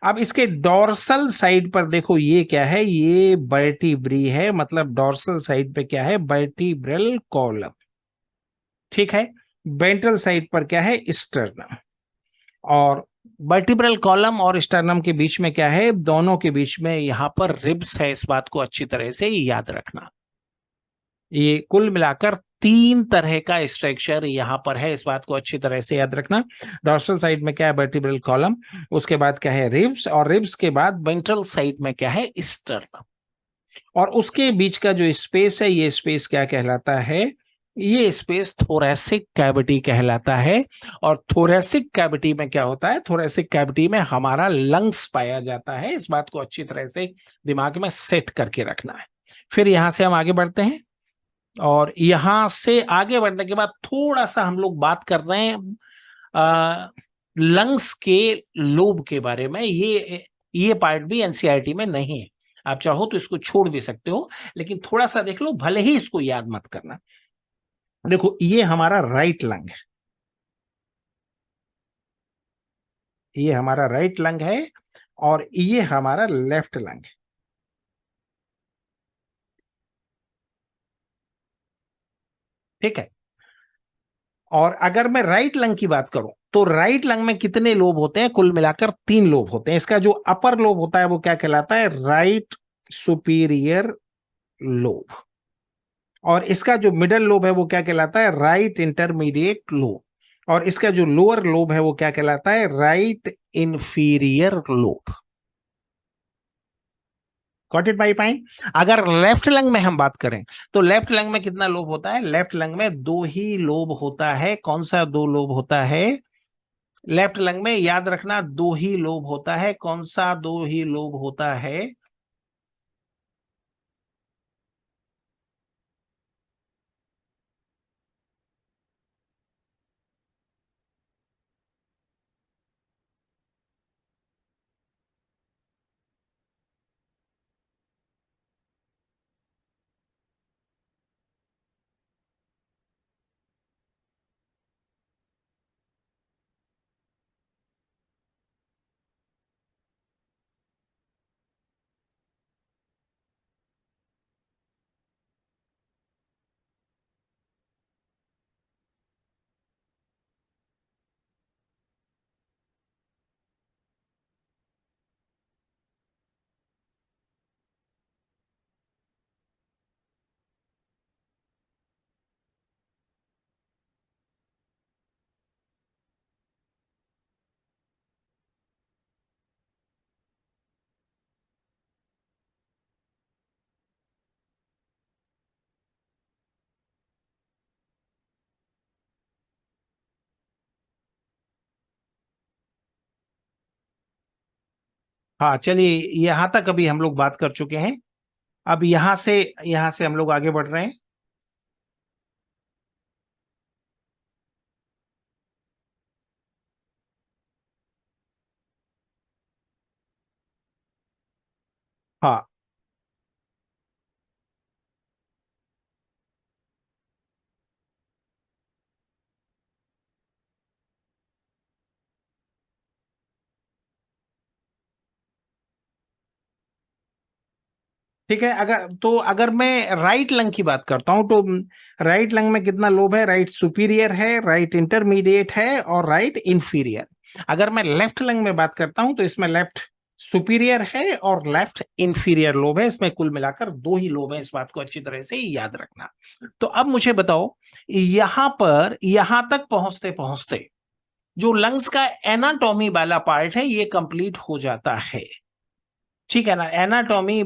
अब इसके डोर्सल साइड पर देखो, ये क्या है, ये वर्टिब्री है, मतलब डोर्सल साइड पे क्या है, वर्टिब्रल कॉलम, ठीक है। वेंट्रल साइड पर क्या है, स्टर्नम। और वर्टिब्रल कॉलम और स्टर्नम के बीच में क्या है, दोनों के बीच में यहां पर रिब्स है, इस बात को अच्छी तरह से याद रखना। ये कुल मिलाकर तीन तरह का स्ट्रक्चर यहाँ पर है, इस बात को अच्छी तरह से याद रखना। डॉर्सल साइड में क्या है, वर्टिब्रल कॉलम, उसके बाद क्या है, रिब्स, और रिब्स के बाद वेंट्रल साइड में क्या है, स्टर्नम। और उसके बीच का जो स्पेस है, ये स्पेस क्या कहलाता है, ये स्पेस थोरेसिक कैविटी कहलाता है। और थोरेसिक कैविटी में क्या होता है, थोरेसिक कैविटी में हमारा लंग्स पाया जाता है, इस बात को अच्छी तरह से दिमाग में सेट करके रखना है। फिर यहां से हम आगे बढ़ते हैं, और यहां से आगे बढ़ने के बाद थोड़ा सा हम लोग बात कर रहे हैं लंग्स के लोब के बारे में। ये पार्ट भी एनसीईआरटी में नहीं है, आप चाहो तो इसको छोड़ भी सकते हो, लेकिन थोड़ा सा देख लो, भले ही इसको याद मत करना। देखो ये हमारा राइट लंग है, ये हमारा राइट लंग है, और ये हमारा लेफ्ट लंग है, ठीक है। और अगर मैं राइट लंग की बात करूं, तो राइट लंग में कितने लोब होते हैं, कुल मिलाकर तीन लोब होते हैं। इसका जो अपर लोब होता है वो क्या कहलाता है, राइट सुपीरियर लोब। और इसका जो मिडल लोब है वो क्या कहलाता है, राइट इंटरमीडिएट लोब। और इसका जो लोअर लोब है वो क्या कहलाता है, right inferior lobe. Got it my point. अगर लेफ्ट लंग में हम बात करें, तो लेफ्ट लंग में कितना लोब होता है, लेफ्ट लंग में दो ही लोब होता है। कौन सा दो लोब होता है, लेफ्ट लंग में याद रखना, दो ही लोब होता है। कौन सा दो ही लोब होता है, हाँ चलिए, यहां तक अभी हम लोग बात कर चुके हैं। अब यहां से हम लोग आगे बढ़ रहे हैं। हाँ ठीक है, अगर मैं राइट लंग की बात करता हूं, तो राइट लंग में कितना लोब है, राइट सुपीरियर है, राइट इंटरमीडिएट है, और राइट इंफीरियर। अगर मैं लेफ्ट लंग में बात करता हूं, तो इसमें लेफ्ट सुपीरियर है और लेफ्ट इंफीरियर लोब है। इसमें कुल मिलाकर दो ही लोब है, इस बात को अच्छी तरह से याद रखना। तो अब मुझे बताओ, यहां पर यहां तक पहुंचते पहुंचते जो लंग्स का एनाटॉमी वाला पार्ट है, ये कंप्लीट हो जाता है, ठीक है ना। एनाटॉमी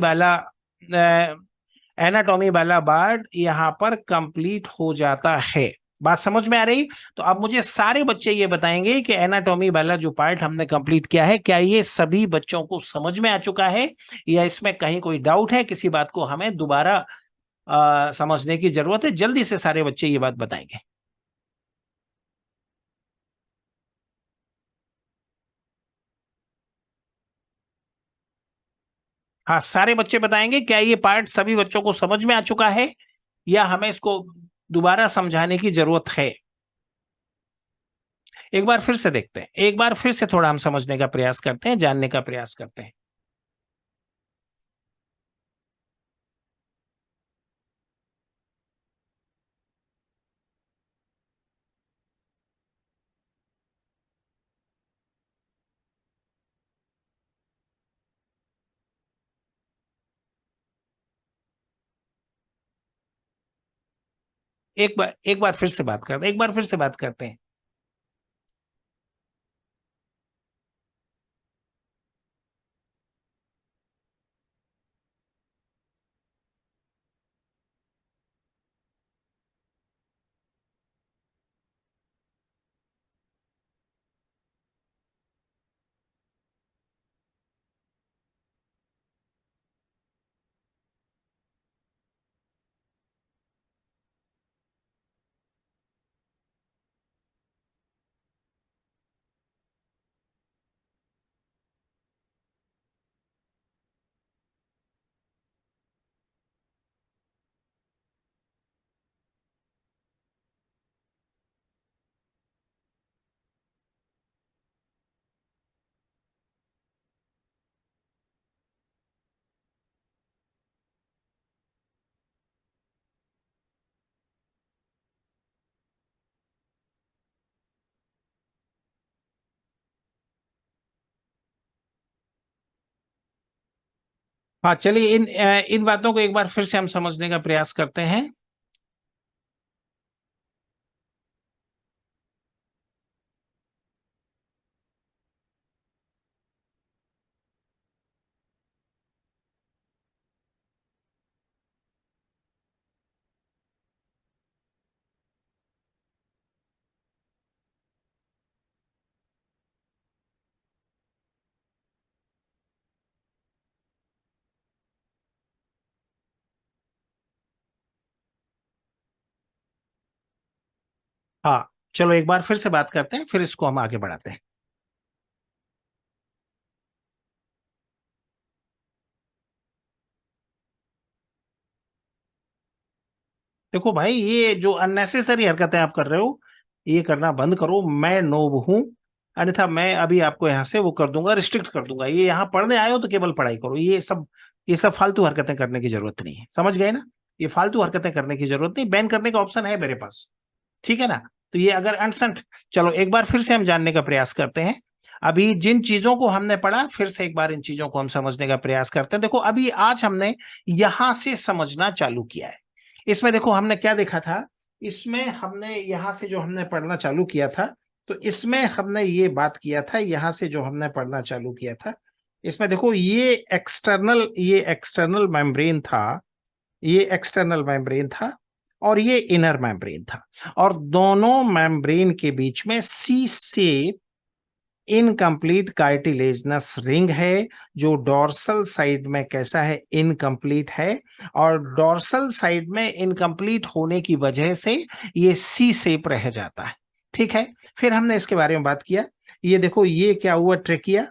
वाला पार्ट यहाँ पर कंप्लीट हो जाता है। बात समझ में आ रही? तो अब मुझे सारे बच्चे ये बताएंगे कि एनाटॉमी वाला जो पार्ट हमने कंप्लीट किया है, क्या ये सभी बच्चों को समझ में आ चुका है, या इसमें कहीं कोई डाउट है, किसी बात को हमें दोबारा समझने की जरूरत है? जल्दी से सारे बच्चे ये बात बताएंगे। हाँ, सारे बच्चे बताएंगे क्या ये पार्ट सभी बच्चों को समझ में आ चुका है, या हमें इसको दोबारा समझाने की जरूरत है? एक बार फिर से देखते हैं, एक बार फिर से थोड़ा हम समझने का प्रयास करते हैं, जानने का प्रयास करते हैं। एक बार फिर से बात करते हैं, एक बार फिर से बात करते हैं। हाँ, चलिए इन बातों को एक बार फिर से हम समझने का प्रयास करते हैं। हाँ, चलो एक बार फिर से बात करते हैं, फिर इसको हम आगे बढ़ाते हैं। देखो भाई, ये जो अननेसेसरी हरकतें आप कर रहे हो, ये करना बंद करो। मैं नोब हूं, अन्यथा मैं अभी आपको यहाँ से वो कर दूंगा, रिस्ट्रिक्ट कर दूंगा। ये यहाँ पढ़ने आए हो तो केवल पढ़ाई करो, ये सब फालतू हरकतें करने की जरूरत नहीं है, समझ गए ना? ये फालतू हरकतें करने की जरूरत नहीं, बैन करने का ऑप्शन है मेरे पास, ठीक है ना? तो ये अगर अनसंट, चलो एक बार फिर से हम जानने का प्रयास करते हैं। अभी जिन चीजों को हमने पढ़ा, फिर से एक बार इन चीजों को हम समझने का प्रयास करते हैं। देखो, अभी आज हमने यहां से समझना चालू किया है। इसमें देखो हमने क्या देखा था, इसमें हमने यहां से जो हमने पढ़ना चालू किया था, तो इसमें हमने ये बात किया था, यहां से जो हमने पढ़ना चालू किया था, इसमें देखो ये एक्सटर्नल मेम्ब्रेन था, ये एक्सटर्नल मेम्ब्रेन था, और ये इनर मेम्ब्रेन था। और दोनों मेम्ब्रेन के बीच में सी से इनकम्प्लीट कार्टिलेजनस रिंग है, जो डोर्सल साइड में कैसा है, इनकम्प्लीट है। और डोर्सल साइड में इनकम्प्लीट होने की वजह से ये सी शेप रह जाता है, ठीक है? फिर हमने इसके बारे में बात किया। ये देखो, ये क्या हुआ, ट्रेकिया।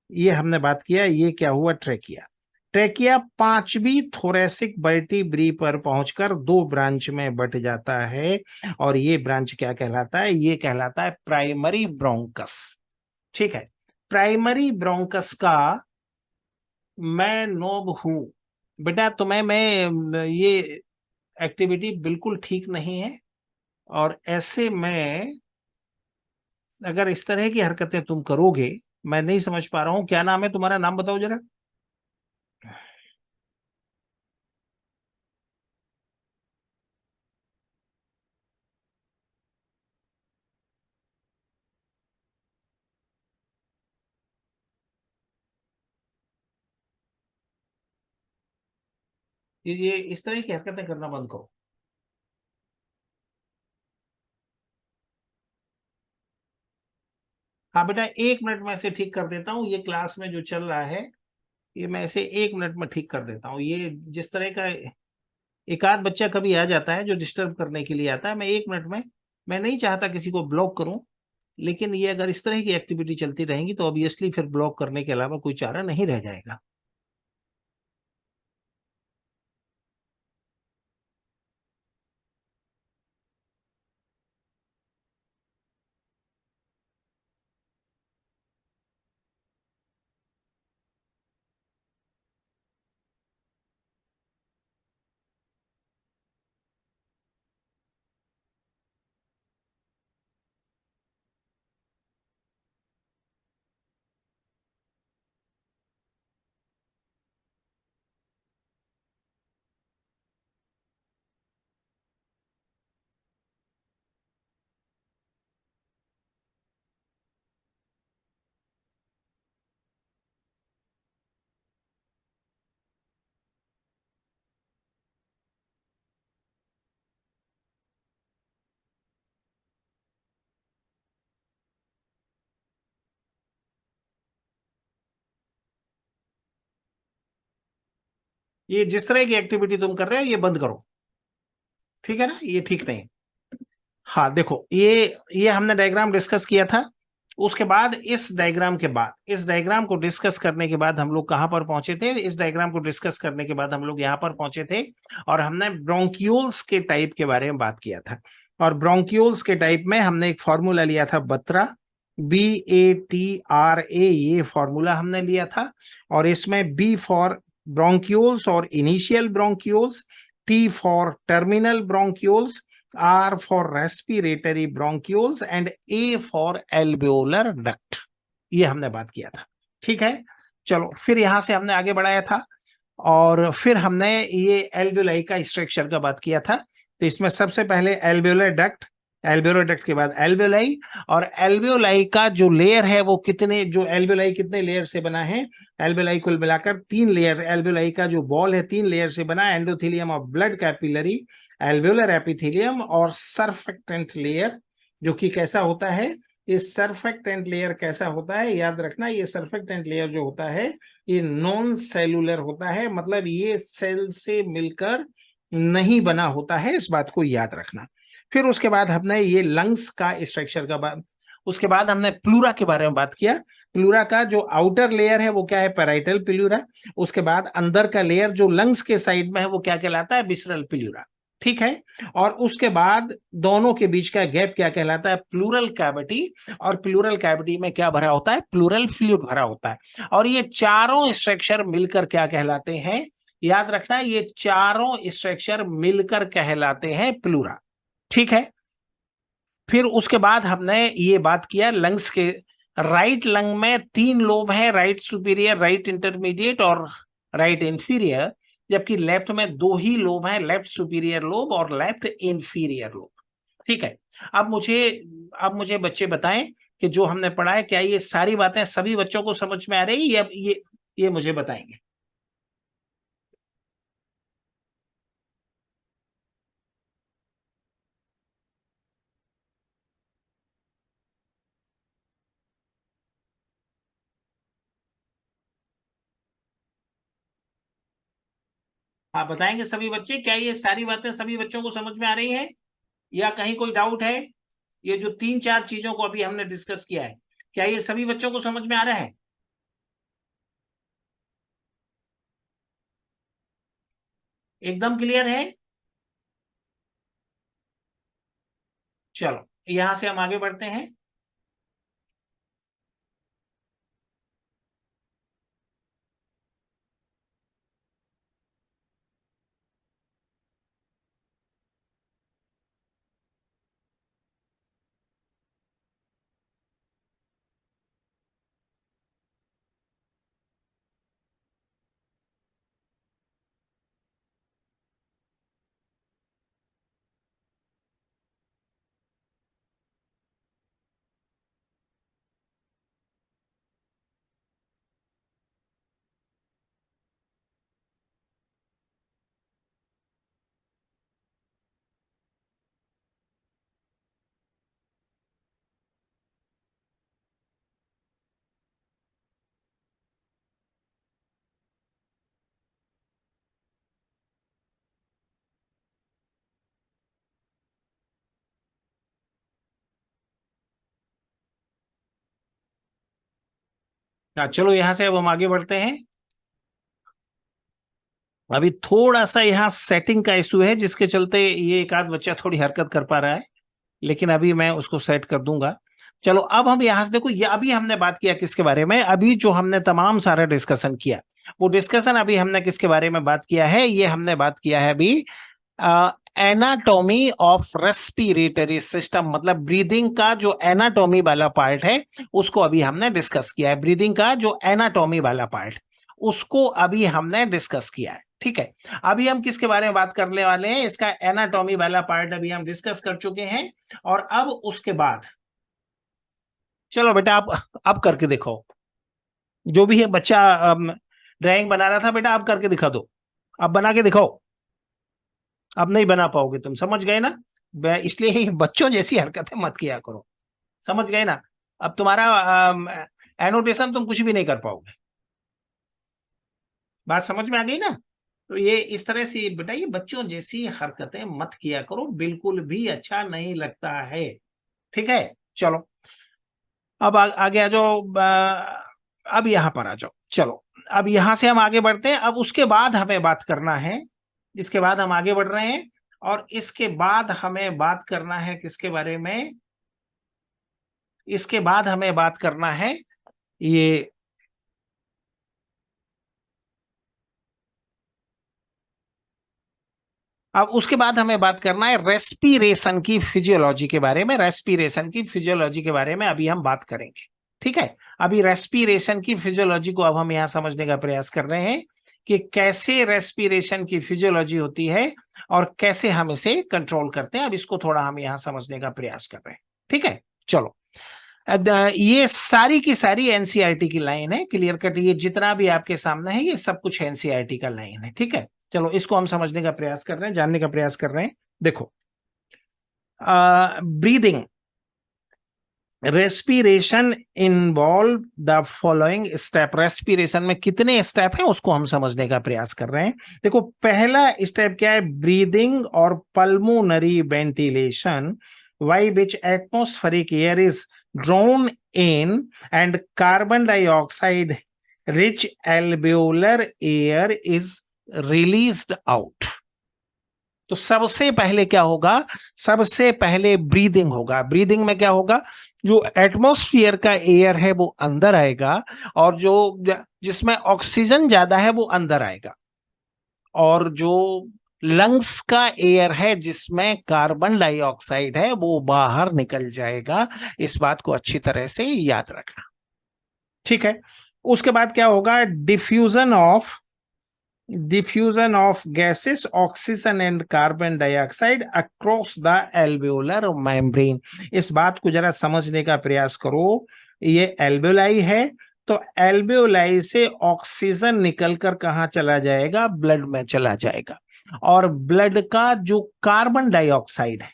ये हमने बात किया, ये क्या हुआ, ट्रेकिया। ट्रेकिया पांचवी थोरेसिक वर्टिब्री पर पहुंचकर दो ब्रांच में बट जाता है, और ये ब्रांच क्या कहलाता है? ये कहलाता है प्राइमरी ब्रोंकस, ठीक है? प्राइमरी ब्रोंकस का मैं नोब हूं। बेटा, तुम्हें मैं ये एक्टिविटी बिल्कुल ठीक नहीं है, और ऐसे में अगर इस तरह की हरकतें तुम करोगे, मैं नहीं समझ पा रहा हूं, क्या नाम है तुम्हारा? नाम बताओ जरा। ये इस तरह की हरकतें करना बंद करो। हाँ बेटा, 1 मिनट में से ठीक कर देता हूँ। ये क्लास में जो चल रहा है, ये मैं इसे 1 मिनट में ठीक कर देता हूँ। ये जिस तरह का एक आध बच्चा कभी आ जाता है जो डिस्टर्ब करने के लिए आता है, मैं 1 मिनट में, मैं नहीं चाहता किसी को ब्लॉक करूं, लेकिन ये अगर इस तरह की एक्टिविटी चलती रहेंगी तो ऑब्वियसली फिर ब्लॉक करने के अलावा कोई चारा नहीं रह जाएगा। ये जिस तरह की एक्टिविटी तुम कर रहे हो ये बंद करो, ठीक है ना? ये ठीक नहीं। हाँ देखो, ये हमने डायग्राम डिस्कस किया था। उसके बाद इस डायग्राम को डिस्कस करने के बाद हम लोग कहाँ पर पहुंचे थे? इस डायग्राम को डिस्कस करने के बाद हम लोग यहाँ पर पहुंचे थे, और हमने ब्रोंक्यूल्स के टाइप के बारे में बात किया था। और ब्रोंक्यूल्स के टाइप में हमने एक फॉर्मूला लिया था, बत्रा, BATRA, ये फॉर्मूला हमने लिया था। और इसमें बी फॉर ब्रोंक्यूल्स और initial bronchioles, T for terminal bronchioles, R for respiratory bronchioles and A for alveolar duct, ये हमने बात किया था। ठीक है, चलो फिर यहां से हमने आगे बढ़ाया था, और फिर हमने ये एल्वेलाई का स्ट्रक्चर का बात किया था। तो इसमें सबसे पहले एल्वेोलर डक्ट, एल्वेोलर डक्ट के बाद एल्वेलाई। और एल्वेोलाई का जो लेयर है वो कितने, जो एल्वेोलाई कितने लेयर से बना है? एल्वेोलाई कुल मिलाकर 3 लेयर, एल्वेोलाई का जो बॉल है 3 लेयर से बना है, endothelium of blood capillary, alveolar epithelium और सरफेक्टेंट लेयर। जो कि कैसा होता है? इस सरफेक्टेंट लेयर कैसा होता है, याद रखना, ये सरफेक्टेंट लेयर जो होता है ये नॉन सेलुलर होता है, मतलब ये सेल से मिलकर नहीं बना होता है, इस बात को याद रखना। फिर उसके बाद हमने ये लंग्स का स्ट्रक्चर का बात, उसके बाद हमने प्लूरा के बारे में बात किया। प्लूरा का जो आउटर लेयर है वो क्या है? Parietal pleura. उसके बाद अंदर का लेयर जो लंग्स के साइड में है वो क्या कहलाता है? Visceral pleura. ठीक है, और उसके बाद दोनों के बीच का गैप क्या कहलाता है? Pleural cavity. और प्लूरल कैविटी में क्या भरा होता है? प्लूरल फ्लूइड भरा होता है। और ये चारों स्ट्रक्चर मिलकर क्या कहलाते हैं? याद रखना, ये चारों स्ट्रक्चर मिलकर कहलाते हैं प्लूरा। ठीक है, फिर उसके बाद हमने ये बात किया लंग्स के। राइट लंग में 3 लोब है, राइट सुपीरियर, राइट इंटरमीडिएट और राइट इंफीरियर। जबकि लेफ्ट में 2 ही लोब है, लेफ्ट सुपीरियर लोब और लेफ्ट इंफीरियर लोब। ठीक है, अब मुझे अब मुझे बच्चे बताएं कि जो हमने पढ़ा है, क्या ये सारी बातें सभी बच्चों को समझ में आ रही है, या ये मुझे बताएंगे। हाँ बताएंगे सभी बच्चे, क्या ये सारी बातें सभी बच्चों को समझ में आ रही हैं, या कहीं कोई डाउट है? ये जो 3 4 चीजों को अभी हमने डिस्कस किया है, क्या ये सभी बच्चों को समझ में आ रहा है? एकदम क्लियर है? चलो यहां से हम आगे बढ़ते हैं। चलो यहां से अब हम आगे बढ़ते हैं। अभी थोड़ा सा यहाँ सेटिंग का इशू है, जिसके चलते ये एक आध बच्चा थोड़ी हरकत कर पा रहा है, लेकिन अभी मैं उसको सेट कर दूंगा। चलो अब हम यहां से देखो, ये अभी हमने बात किया किसके बारे में, अभी जो हमने तमाम सारा डिस्कशन किया, वो डिस्कशन अभी हमने किसके बारे में बात किया है, ये हमने बात किया है अभी एनाटॉमी ऑफ रेस्पिरेटरी सिस्टम, मतलब ब्रीदिंग का जो एनाटॉमी वाला पार्ट है उसको अभी हमने डिस्कस किया है। ब्रीदिंग का जो एनाटॉमी वाला पार्ट, उसको अभी हमने डिस्कस किया है। ठीक है, अभी हम किसके बारे में बात करने वाले हैं, इसका एनाटॉमी वाला पार्ट अभी हम डिस्कस कर चुके हैं। और अब उसके बाद चलो बेटा आप अब करके दिखाओ। जो भी है बच्चा ड्राइंग बना रहा था, बेटा आप करके दिखा दो, अब बना के दिखाओ। अब नहीं बना पाओगे तुम, समझ गए ना? इसलिए ही बच्चों जैसी हरकतें मत किया करो, समझ गए ना? अब तुम्हारा एनोटेशन तुम कुछ भी नहीं कर पाओगे। बात समझ में आ गई ना? तो ये इस तरह से बेटा, ये बच्चों जैसी हरकतें मत किया करो, बिल्कुल भी अच्छा नहीं लगता है। ठीक है, चलो अब आगे आ जाओ। अब यहां पर आ जाओ। चलो अब यहां से हम आगे बढ़ते हैं। अब उसके बाद हमें बात करना है, इसके बाद हम आगे बढ़ रहे हैं, और इसके बाद हमें बात करना है किसके बारे में, इसके बाद हमें बात करना है ये, अब उसके बाद हमें बात करना है रेस्पिरेशन की फिजियोलॉजी के बारे में। रेस्पिरेशन की फिजियोलॉजी के बारे में अभी हम बात करेंगे। ठीक है, अभी रेस्पिरेशन की फिजियोलॉजी को अब हम यहां समझने का प्रयास कर रहे हैं कि कैसे रेस्पिरेशन की फिजियोलॉजी होती है और कैसे हम इसे कंट्रोल करते हैं। अब इसको थोड़ा हम यहां समझने का प्रयास कर रहे हैं। ठीक है, चलो ये सारी की सारी एनसीईआरटी की लाइन है, क्लियर कट। ये जितना भी आपके सामने है ये सब कुछ एनसीईआरटी का लाइन है। ठीक है, चलो इसको हम समझने का प्रयास कर रहे हैं, जानने का प्रयास कर रहे हैं। देखो, breathing, respiration involve the following step. Respiration में कितने स्टेप हैं उसको हम समझने का प्रयास कर रहे हैं। देखो पहला स्टेप क्या है, ब्रीदिंग और pulmonary ventilation, by which atmospheric air is drawn in and carbon dioxide rich एल्वेओलर air is released out. तो सबसे पहले क्या होगा, सबसे पहले ब्रीदिंग होगा। ब्रीदिंग में क्या होगा, जो एटमॉस्फेयर का एयर है वो अंदर आएगा, और जो जिसमें ऑक्सीजन ज्यादा है वो अंदर आएगा, और जो लंग्स का एयर है जिसमें कार्बन डाइऑक्साइड है वो बाहर निकल जाएगा। इस बात को अच्छी तरह से याद रखना। ठीक है, उसके बाद क्या होगा, diffusion of gases, oxygen and carbon dioxide across the alveolar membrane। इस बात को जरा समझने का प्रयास करो। ये एल्वेलाई है, तो एल्वेओलाई से ऑक्सीजन निकलकर कहाँ चला जाएगा, ब्लड में चला जाएगा। और ब्लड का जो कार्बन डाइऑक्साइड है,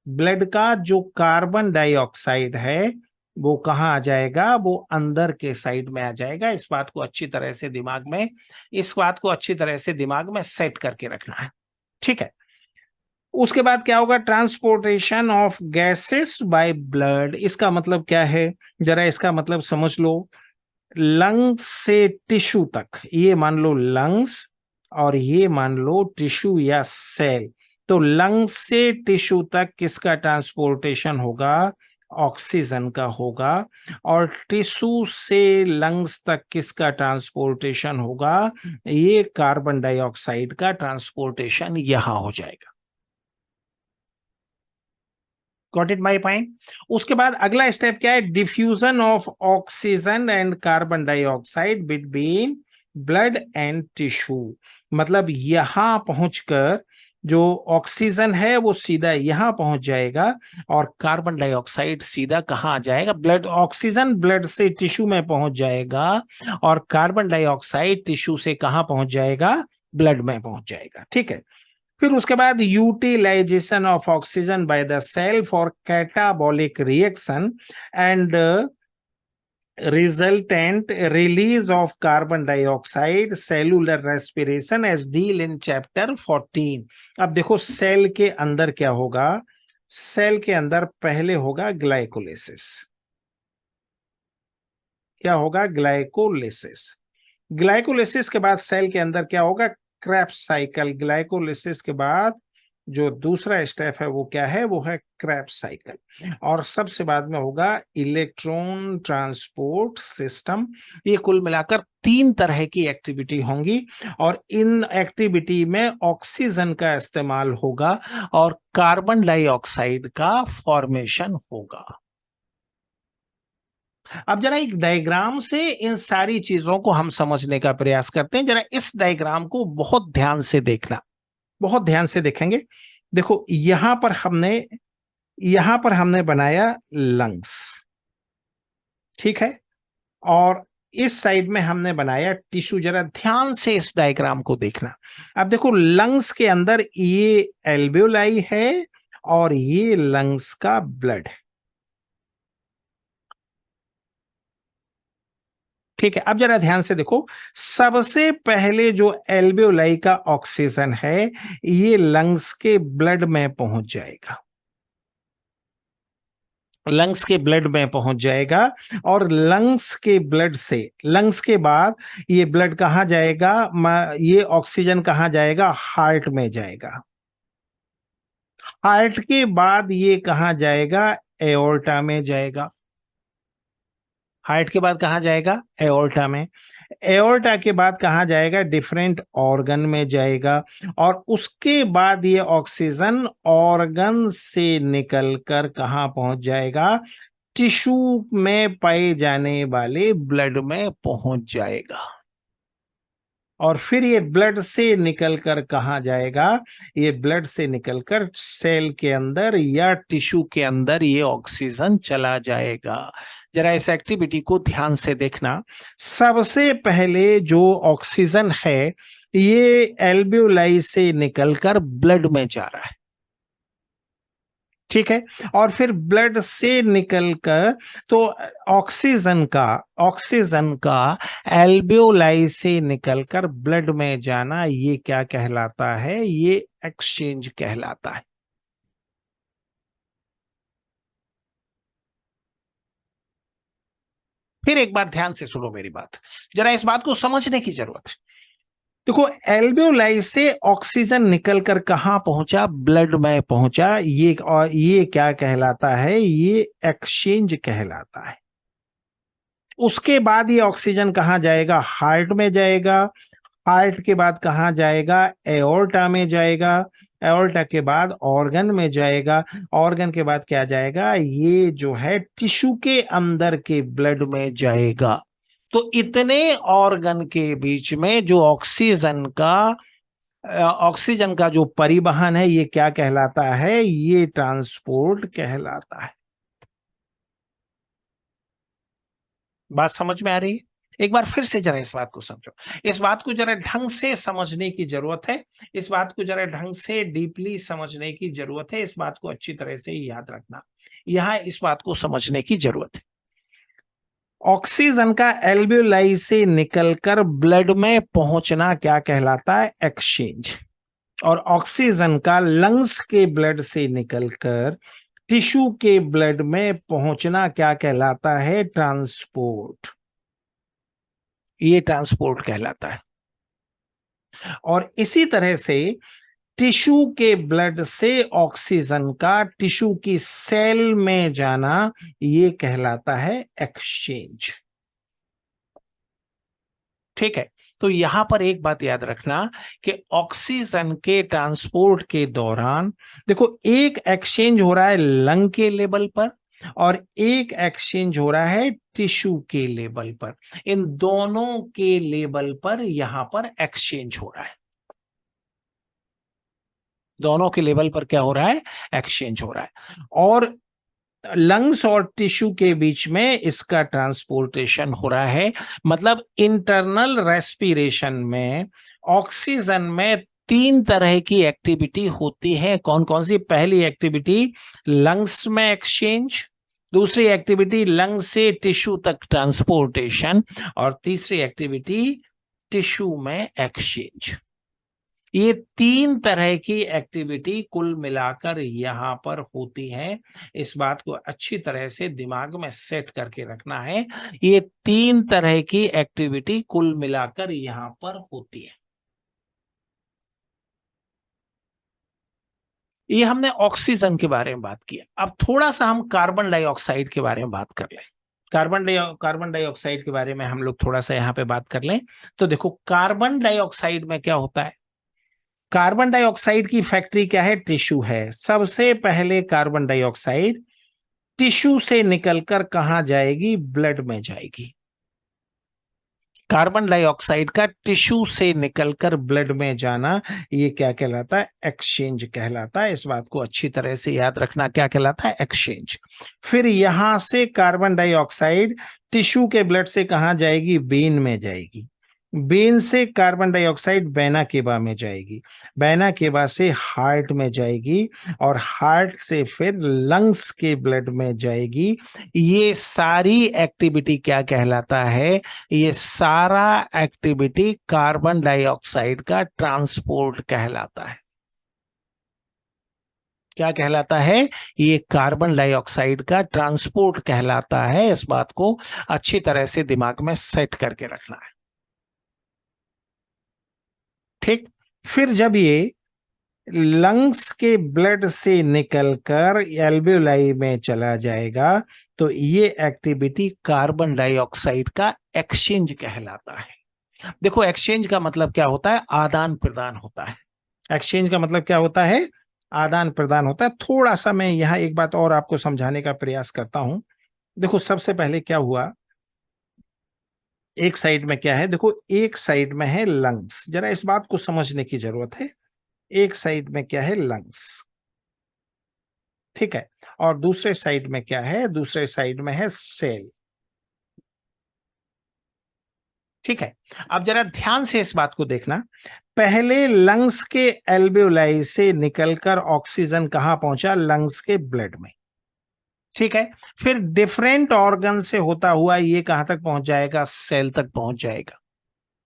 ब्लड का जो कार्बन डाइऑक्साइड है वो कहाँ आ जाएगा, वो अंदर के साइड में आ जाएगा। इस बात को अच्छी तरह से दिमाग में, इस बात को अच्छी तरह से दिमाग में सेट करके रखना है। ठीक है, उसके बाद क्या होगा, transportation of gases by blood. इसका मतलब क्या है, जरा इसका मतलब समझ लो। लंग्स से टिश्यू तक, ये मान लो लंग्स और ये मान लो टिश्यू या सेल, तो लंग्स से टिश्यू तक किसका ट्रांसपोर्टेशन होगा, ऑक्सीजन का होगा। और टिश्यू से लंग्स तक किसका ट्रांसपोर्टेशन होगा, ये कार्बन डाइऑक्साइड का ट्रांसपोर्टेशन यहां हो जाएगा। Got it my point? उसके बाद अगला स्टेप क्या है, diffusion of oxygen and carbon dioxide between blood and tissue. मतलब यहां पहुंचकर जो ऑक्सीजन है वो सीधा यहां पहुंच जाएगा, और कार्बन डाइऑक्साइड सीधा कहाँ आ जाएगा, ब्लड, ऑक्सीजन ब्लड से टिश्यू में पहुंच जाएगा, और कार्बन डाइऑक्साइड टिश्यू से कहाँ पहुंच जाएगा, ब्लड में पहुंच जाएगा। ठीक है, फिर उसके बाद utilization of oxygen by the cell for catabolic reaction and resultant release of carbon dioxide, cellular respiration as deal in chapter 14। अब देखो सेल के अंदर क्या होगा, सेल के अंदर पहले होगा ग्लाइकोलिसिस। क्या होगा? ग्लाइकोलिसिस। ग्लाइकोलिसिस के बाद सेल के अंदर क्या होगा? Krebs cycle. ग्लाइकोलिसिस के बाद जो दूसरा स्टेप है वो क्या है? वो है क्रेब्स साइकिल। और सबसे बाद में होगा इलेक्ट्रॉन ट्रांसपोर्ट सिस्टम। ये कुल मिलाकर 3 तरह की एक्टिविटी होंगी और इन एक्टिविटी में ऑक्सीजन का इस्तेमाल होगा और कार्बन डाइऑक्साइड का फॉर्मेशन होगा। अब जरा एक डायग्राम से इन सारी चीजों को हम समझने का प्रयास करते हैं। जरा इस डायग्राम को बहुत ध्यान से देखना, बहुत ध्यान से देखेंगे। देखो यहां पर हमने बनाया लंग्स, ठीक है, और इस साइड में हमने बनाया टिश्यू। जरा ध्यान से इस डायग्राम को देखना। अब देखो लंग्स के अंदर ये एल्वेओलाई है और ये लंग्स का ब्लड है, ठीक है। अब जरा ध्यान से देखो, सबसे पहले जो एल्वेओलाई का ऑक्सीजन है ये लंग्स के ब्लड में पहुंच जाएगा, लंग्स के ब्लड में पहुंच जाएगा। और लंग्स के ब्लड से, लंग्स के बाद ये ब्लड कहां जाएगा? ये ऑक्सीजन कहां जाएगा? हार्ट में जाएगा। हार्ट के बाद ये कहां जाएगा? एओर्टा में जाएगा। हार्ट के बाद कहां जाएगा? एओर्टा में। एओर्टा के बाद कहां जाएगा? डिफरेंट ऑर्गन में जाएगा। और उसके बाद ये ऑक्सीजन ऑर्गन से निकलकर कहां पहुंच जाएगा? टिश्यू में पाए जाने वाले ब्लड में पहुंच जाएगा। और फिर ये ब्लड से निकलकर कहां जाएगा? ये ब्लड से निकलकर सेल के अंदर या टिश्यू के अंदर ये ऑक्सीजन चला जाएगा। जरा इस एक्टिविटी को ध्यान से देखना। सबसे पहले जो ऑक्सीजन है ये एल्वेओलाई से निकलकर ब्लड में जा रहा है, ठीक है। और फिर ब्लड से निकलकर तो ऑक्सीजन का एल्वेओलाई से निकलकर ब्लड में जाना ये क्या कहलाता है? ये एक्सचेंज कहलाता है। फिर एक बार ध्यान से सुनो मेरी बात, जरा इस बात को समझने की जरूरत है। देखो एल्वेओलाई से ऑक्सीजन निकलकर कहां पहुंचा? ब्लड में पहुंचा। ये और ये क्या कहलाता है? ये एक्सचेंज कहलाता है। उसके बाद ये ऑक्सीजन कहां जाएगा? हार्ट में जाएगा। हार्ट के बाद कहां जाएगा? एओर्टा में जाएगा। एओर्टा के बाद ऑर्गन में जाएगा। ऑर्गन के बाद क्या जाएगा? ये जो है टिश्यू के अंदर के ब्लड में जाएगा। तो इतने ऑर्गन के बीच में जो ऑक्सीजन का जो परिवहन है ये क्या कहलाता है? ये ट्रांसपोर्ट कहलाता है। बात समझ में आ रही है? एक बार फिर से जरा इस बात को समझो। इस बात को जरा ढंग से समझने की जरूरत है। इस बात को जरा ढंग से डीपली समझने की जरूरत है। इस बात को अच्छी तरह से याद रखना। यहां इस बात को समझने की जरूरत है। ऑक्सीजन का एल्वेओलाई से निकलकर ब्लड में पहुंचना क्या कहलाता है? एक्सचेंज। और ऑक्सीजन का लंग्स के ब्लड से निकलकर टिश्यू के ब्लड में पहुंचना क्या कहलाता है? ट्रांसपोर्ट। ये ट्रांसपोर्ट कहलाता है। और इसी तरह से टिश्यू के ब्लड से ऑक्सीजन का टिश्यू की सेल में जाना ये कहलाता है एक्सचेंज, ठीक है। तो यहां पर एक बात याद रखना कि ऑक्सीजन के ट्रांसपोर्ट के दौरान देखो एक एक्सचेंज हो रहा है लंग के लेवल पर और एक एक्सचेंज हो रहा है टिश्यू के लेवल पर। इन दोनों के लेवल पर यहां पर एक्सचेंज हो रहा है। दोनों के लेवल पर क्या हो रहा है? एक्सचेंज हो रहा है। और लंग्स और टिश्यू के बीच में इसका ट्रांसपोर्टेशन हो रहा है। मतलब इंटरनल रेस्पिरेशन में ऑक्सीजन में 3 तरह की एक्टिविटी होती है। कौन कौन सी? पहली एक्टिविटी लंग्स में एक्सचेंज, दूसरी एक्टिविटी लंग्स से टिश्यू तक ट्रांसपोर्टेशन और तीसरी एक्टिविटी टिश्यू में एक्सचेंज। ये तीन तरह की एक्टिविटी कुल मिलाकर यहाँ पर होती है। इस बात को अच्छी तरह से दिमाग में सेट करके रखना है। ये तीन तरह की एक्टिविटी कुल मिलाकर यहाँ पर होती है। ये हमने ऑक्सीजन के बारे में बात की। अब थोड़ा सा हम कार्बन डाइऑक्साइड के बारे में बात कर लें। कार्बन डाइऑक्साइड के बारे में हम लोग थोड़ा सा यहाँ पे बात कर लें। तो देखो, कार्बन डाइऑक्साइड में क्या होता है। कार्बन डाइऑक्साइड की फैक्ट्री क्या है, टिश्यू है। सबसे पहले कार्बन डाइऑक्साइड टिश्यू से निकलकर कहां जाएगी, ब्लड में जाएगी। कार्बन डाइऑक्साइड का टिश्यू से निकलकर ब्लड में जाना, ये क्या कहलाता है, एक्सचेंज कहलाता है। इस बात को अच्छी तरह से याद रखना, क्या कहलाता है, एक्सचेंज। फिर यहां से कार्बन डाइऑक्साइड टिश्यू के ब्लड से कहां जाएगी, वेन में जाएगी। वेन से कार्बन डाइऑक्साइड बैना केबा में जाएगी। बैना केबा से हार्ट में जाएगी, और हार्ट से फिर लंग्स के ब्लड में जाएगी। ये सारी एक्टिविटी क्या कहलाता है, ये सारा एक्टिविटी कार्बन डाइऑक्साइड का ट्रांसपोर्ट कहलाता है। क्या कहलाता है, ये कार्बन डाइऑक्साइड का ट्रांसपोर्ट कहलाता है। इस बात को अच्छी तरह से दिमाग में सेट करके रखना है। ठीक। फिर जब ये लंग्स के ब्लड से निकलकर एल्वेओलाई में चला जाएगा, तो ये एक्टिविटी कार्बन डाइऑक्साइड का एक्सचेंज कहलाता है। देखो, एक्सचेंज का मतलब क्या होता है, आदान प्रदान होता है। एक्सचेंज का मतलब क्या होता है, आदान प्रदान होता है। थोड़ा सा मैं यहाँ एक बात और आपको समझाने का प्रयास करता हूं। देखो, सबसे पहले क्या हुआ, एक साइड में क्या है, देखो एक साइड में है लंग्स, जरा इस बात को समझने की जरूरत है। एक साइड में क्या है, लंग्स, ठीक है। और दूसरे साइड में क्या है, दूसरे साइड में है सेल, ठीक है। अब जरा ध्यान से इस बात को देखना। पहले लंग्स के एल्वेओलाई से निकलकर ऑक्सीजन कहां पहुंचा, लंग्स के ब्लड में, ठीक है। फिर डिफरेंट ऑर्गन से होता हुआ ये कहां तक पहुंच जाएगा, सेल तक पहुंच जाएगा,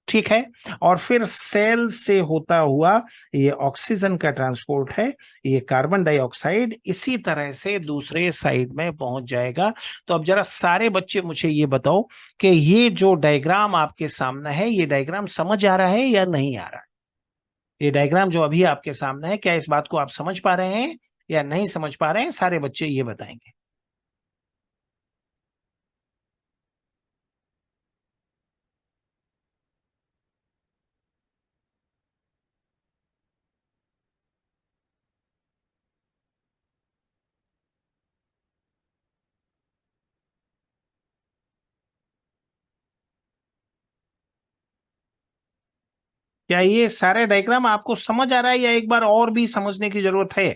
ठीक है। और फिर सेल से होता हुआ ये ऑक्सीजन का ट्रांसपोर्ट है, ये कार्बन डाइऑक्साइड इसी तरह से दूसरे साइड में पहुंच जाएगा। तो अब जरा सारे बच्चे मुझे ये बताओ कि ये जो डायग्राम आपके सामने है, ये डायग्राम समझ आ रहा है या नहीं आ रहा है। ये डायग्राम जो अभी आपके सामने है, क्या इस बात को आप समझ पा रहे हैं या नहीं समझ पा रहे हैं, सारे बच्चे ये बताएंगे। क्या ये सारे डायग्राम आपको समझ आ रहा है या एक बार और भी समझने की जरूरत है।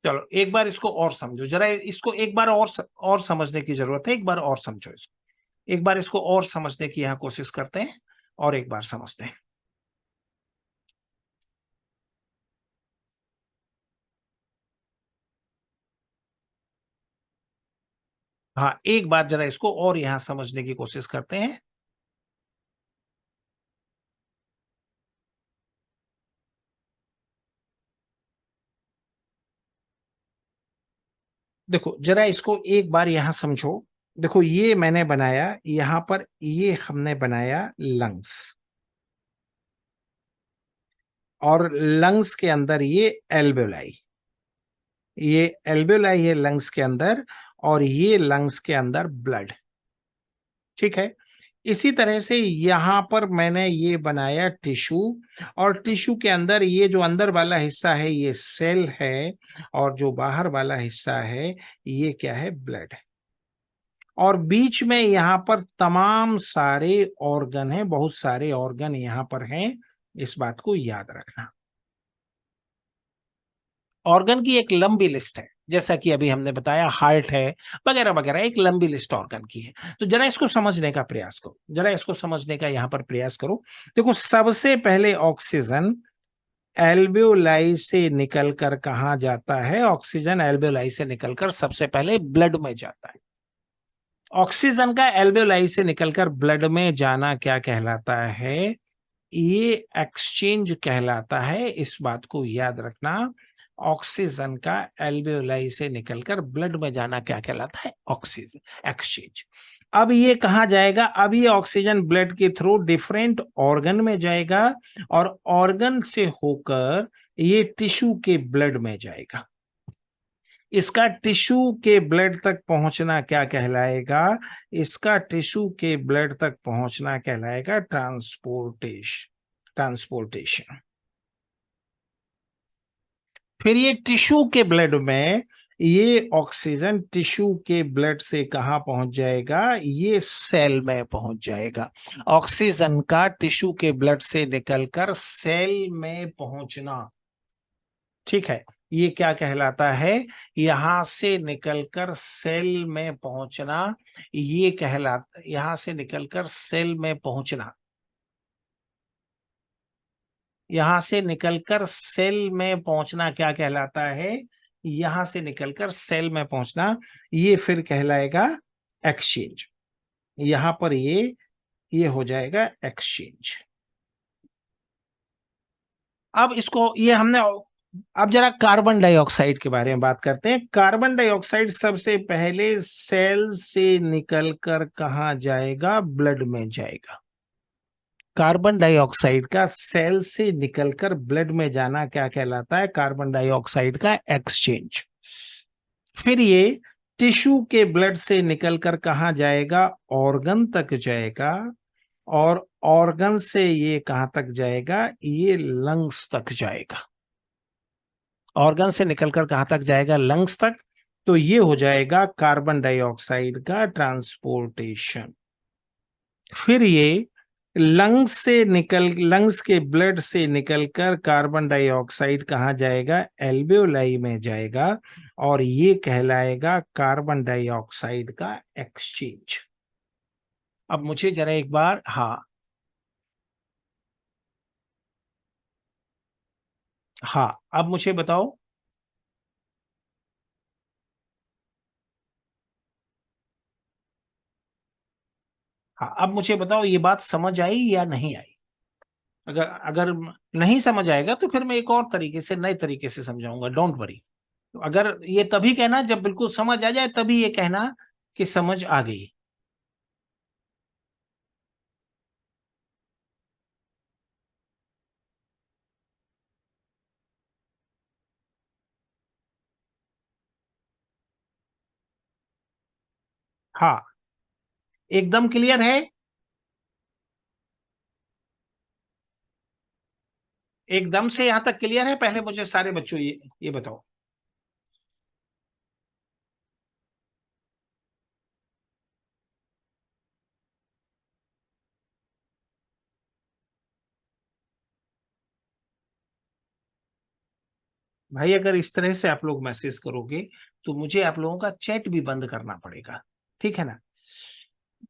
चलो एक बार इसको और समझो, जरा इसको एक बार और समझने की जरूरत है। एक बार और समझो इसको, एक बार इसको और समझने की यहाँ कोशिश करते हैं, और एक बार समझते हैं। हाँ, एक बार जरा इसको और यहाँ समझने की कोशिश करते हैं। देखो जरा इसको एक बार यहाँ समझो। देखो, ये मैंने बनाया यहाँ पर, ये हमने बनाया लंग्स, और लंग्स के अंदर ये एल्वेओलाई, ये एल्वेओलाई है लंग्स के अंदर, और ये लंग्स के अंदर ब्लड, ठीक है। इसी तरह से यहां पर मैंने ये बनाया टिश्यू, और टिश्यू के अंदर ये जो अंदर वाला हिस्सा है ये सेल है, और जो बाहर वाला हिस्सा है ये क्या है, ब्लड है। और बीच में यहाँ पर तमाम सारे ऑर्गन हैं, बहुत सारे ऑर्गन यहाँ पर हैं। इस बात को याद रखना। ऑर्गन की एक लंबी लिस्ट है। जैसा कि अभी हमने बताया हार्ट है, वगैरह वगैरह, एक लंबी लिस्ट ऑर्गन की है। तो जरा इसको समझने का प्रयास करो, जरा इसको समझने का यहाँ पर प्रयास करो। देखो, सबसे पहले ऑक्सीजन एल्वेओलाई से निकलकर कहाँ जाता है? ऑक्सीजन एल्वेओलाई से निकलकर सबसे पहले ब्लड में जाता है। ऑक्सीजन का एल्वेओलाई से निकलकर ब्लड में जाना क्या कहलाता है? ये एक्सचेंज कहलाता है। इस बात को याद रखना, ऑक्सीजन का एल्वेओलाई से निकलकर ब्लड में जाना क्या कहलाता है? Oxygen exchange. अब ये कहाँ जाएगा? अब ये ऑक्सीजन ब्लड के थ्रू डिफरेंट ऑर्गन में जाएगा और ऑर्गन से होकर ये टिश्यू के ब्लड में जाएगा। इसका टिश्यू के ब्लड तक पहुंचना क्या कहलाएगा? इसका टिश्यू के ब्लड तक पहुंचना कहलाएगा ट्रांसपोर्टेशन। फिर ये टिश्यू के ब्लड में ये ऑक्सीजन टिश्यू के ब्लड से कहां पहुंच जाएगा? ये सेल में पहुंच जाएगा। ऑक्सीजन का टिश्यू के ब्लड से निकलकर सेल में पहुंचना, ठीक है, ये क्या कहलाता है? यहां से निकलकर सेल में पहुंचना, ये कहलाता, यहां से निकलकर सेल में पहुंचना, यहां से निकलकर सेल में पहुंचना क्या कहलाता है? यहां से निकलकर सेल में पहुंचना, ये फिर कहलाएगा एक्सचेंज। यहां पर ये हो जाएगा एक्सचेंज। अब इसको ये हमने, अब जरा कार्बन डाइऑक्साइड के बारे में बात करते हैं। कार्बन डाइऑक्साइड सबसे पहले सेल से निकलकर कहां जाएगा? ब्लड में जाएगा। कार्बन डाइऑक्साइड का सेल से निकलकर ब्लड में जाना क्या कहलाता है? कार्बन डाइऑक्साइड का एक्सचेंज। फिर ये टिश्यू के ब्लड से निकलकर कहां जाएगा? ऑर्गन तक जाएगा। और ऑर्गन से ये कहां तक जाएगा? ये लंग्स तक जाएगा। ऑर्गन से निकलकर कहां तक जाएगा? लंग्स तक। तो ये हो जाएगा कार्बन डाइऑक्साइड का ट्रांसपोर्टेशन। फिर ये लंग्स के ब्लड से निकलकर कार्बन डाइऑक्साइड कहां जाएगा? एल्वेओलाई में जाएगा और ये कहलाएगा कार्बन डाइऑक्साइड का एक्सचेंज। अब मुझे जरा एक बार, हाँ, अब मुझे बताओ, हाँ, अब मुझे बताओ ये बात समझ आई या नहीं आई? अगर अगर नहीं समझ आएगा तो फिर मैं एक और तरीके से, नए तरीके से समझाऊंगा, डोंट वरी। तो अगर ये तभी कहना जब बिल्कुल समझ आ जाए, तभी ये कहना कि समझ आ गई। हाँ, एकदम क्लियर है? एकदम से यहां तक क्लियर है? पहले मुझे सारे बच्चों ये बताओ। भाई, अगर इस तरह से आप लोग मैसेज करोगे तो मुझे आप लोगों का चैट भी बंद करना पड़ेगा, ठीक है ना?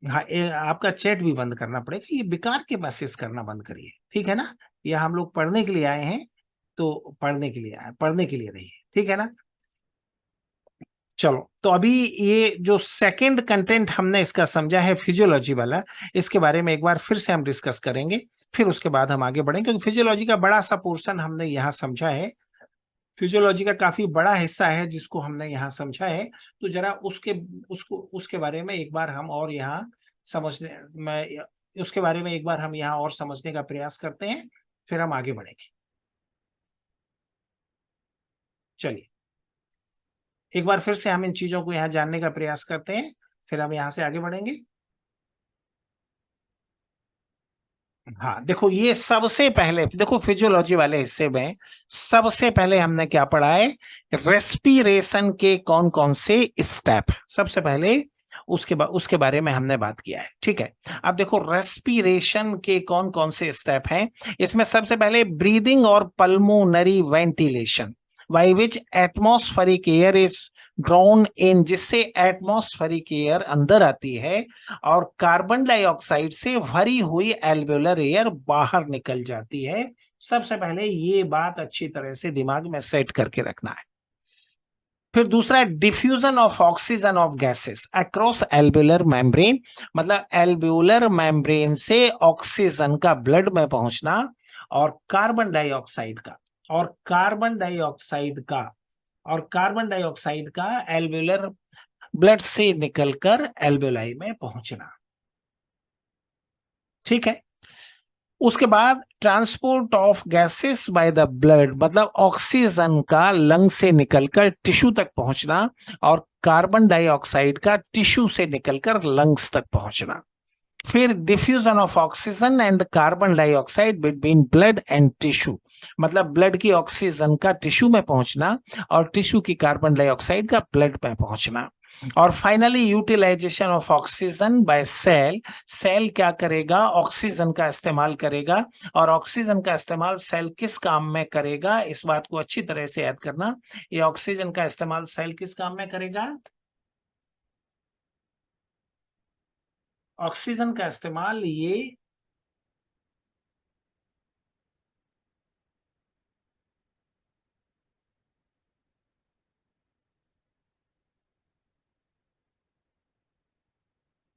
हाँ, आपका चैट भी बंद करना पड़ेगा। ये बेकार के मैसेज करना बंद करिए, ठीक है ना? ये हम लोग पढ़ने के लिए आए हैं, तो पढ़ने के लिए आए, पढ़ने के लिए रहिए, ठीक है ना? चलो, तो अभी ये जो सेकंड कंटेंट हमने इसका समझा है फिजियोलॉजी वाला, इसके बारे में एक बार फिर से हम डिस्कस करेंगे। फिर उसके बाद हम आगे बढ़ेंगे, क्योंकि फिजियोलॉजी का बड़ा सा पोर्शन हमने यहाँ समझा है। फिजियोलॉजी का काफी बड़ा हिस्सा है जिसको हमने यहाँ समझा है। तो जरा उसके बारे में एक बार हम और यहाँ समझने में उसके बारे में एक बार हम यहाँ और समझने का प्रयास करते हैं, फिर हम आगे बढ़ेंगे। चलिए, एक बार फिर से हम इन चीजों को यहाँ जानने का प्रयास करते हैं, फिर हम यहाँ से आगे बढ़ेंगे। हाँ, देखो, ये सबसे पहले देखो फिजियोलॉजी वाले हिस्से में सबसे पहले हमने क्या पढ़ा है? रेस्पिरेशन के कौन कौन से स्टेप, सबसे पहले उसके बारे में हमने बात किया है, ठीक है? अब देखो, रेस्पिरेशन के कौन कौन से स्टेप हैं। इसमें सबसे पहले ब्रीदिंग और pulmonary ventilation. By which atmospheric air is drawn in, जिससे एटमॉस्फेरिक एयर अंदर आती है और कार्बन डाइऑक्साइड से भरी हुई एल्वेलर एयर बाहर निकल जाती है। सबसे पहले ये बात अच्छी तरह से दिमाग में सेट करके रखना है। फिर दूसरा है diffusion of oxygen of gases across alveolar membrane, मतलब एल्वेलर मेम्ब्रेन से ऑक्सीजन का ब्लड में पहुंचना और कार्बन डाइऑक्साइड का और कार्बन डाइऑक्साइड का और कार्बन डाइऑक्साइड का एल्वेलर ब्लड से निकलकर एल्वेलाई में पहुंचना। ठीक है। उसके बाद transport of gases by the blood, मतलब ऑक्सीजन का लंग से निकलकर टिश्यू तक पहुंचना और कार्बन डाइऑक्साइड का टिश्यू से निकलकर लंग्स तक पहुंचना। फिर diffusion of oxygen and carbon dioxide between blood and tissue, मतलब ब्लड की ऑक्सीजन का टिश्यू में पहुंचना और टिश्यू की कार्बन डाइऑक्साइड का ब्लड में पहुंचना। और finally utilization of oxygen by cell, cell क्या करेगा, ऑक्सीजन का इस्तेमाल करेगा। और ऑक्सीजन का इस्तेमाल सेल किस काम में करेगा, इस बात को अच्छी तरह से याद करना। ये ऑक्सीजन का इस्तेमाल सेल किस काम में करेगा, ऑक्सीजन का इस्तेमाल ये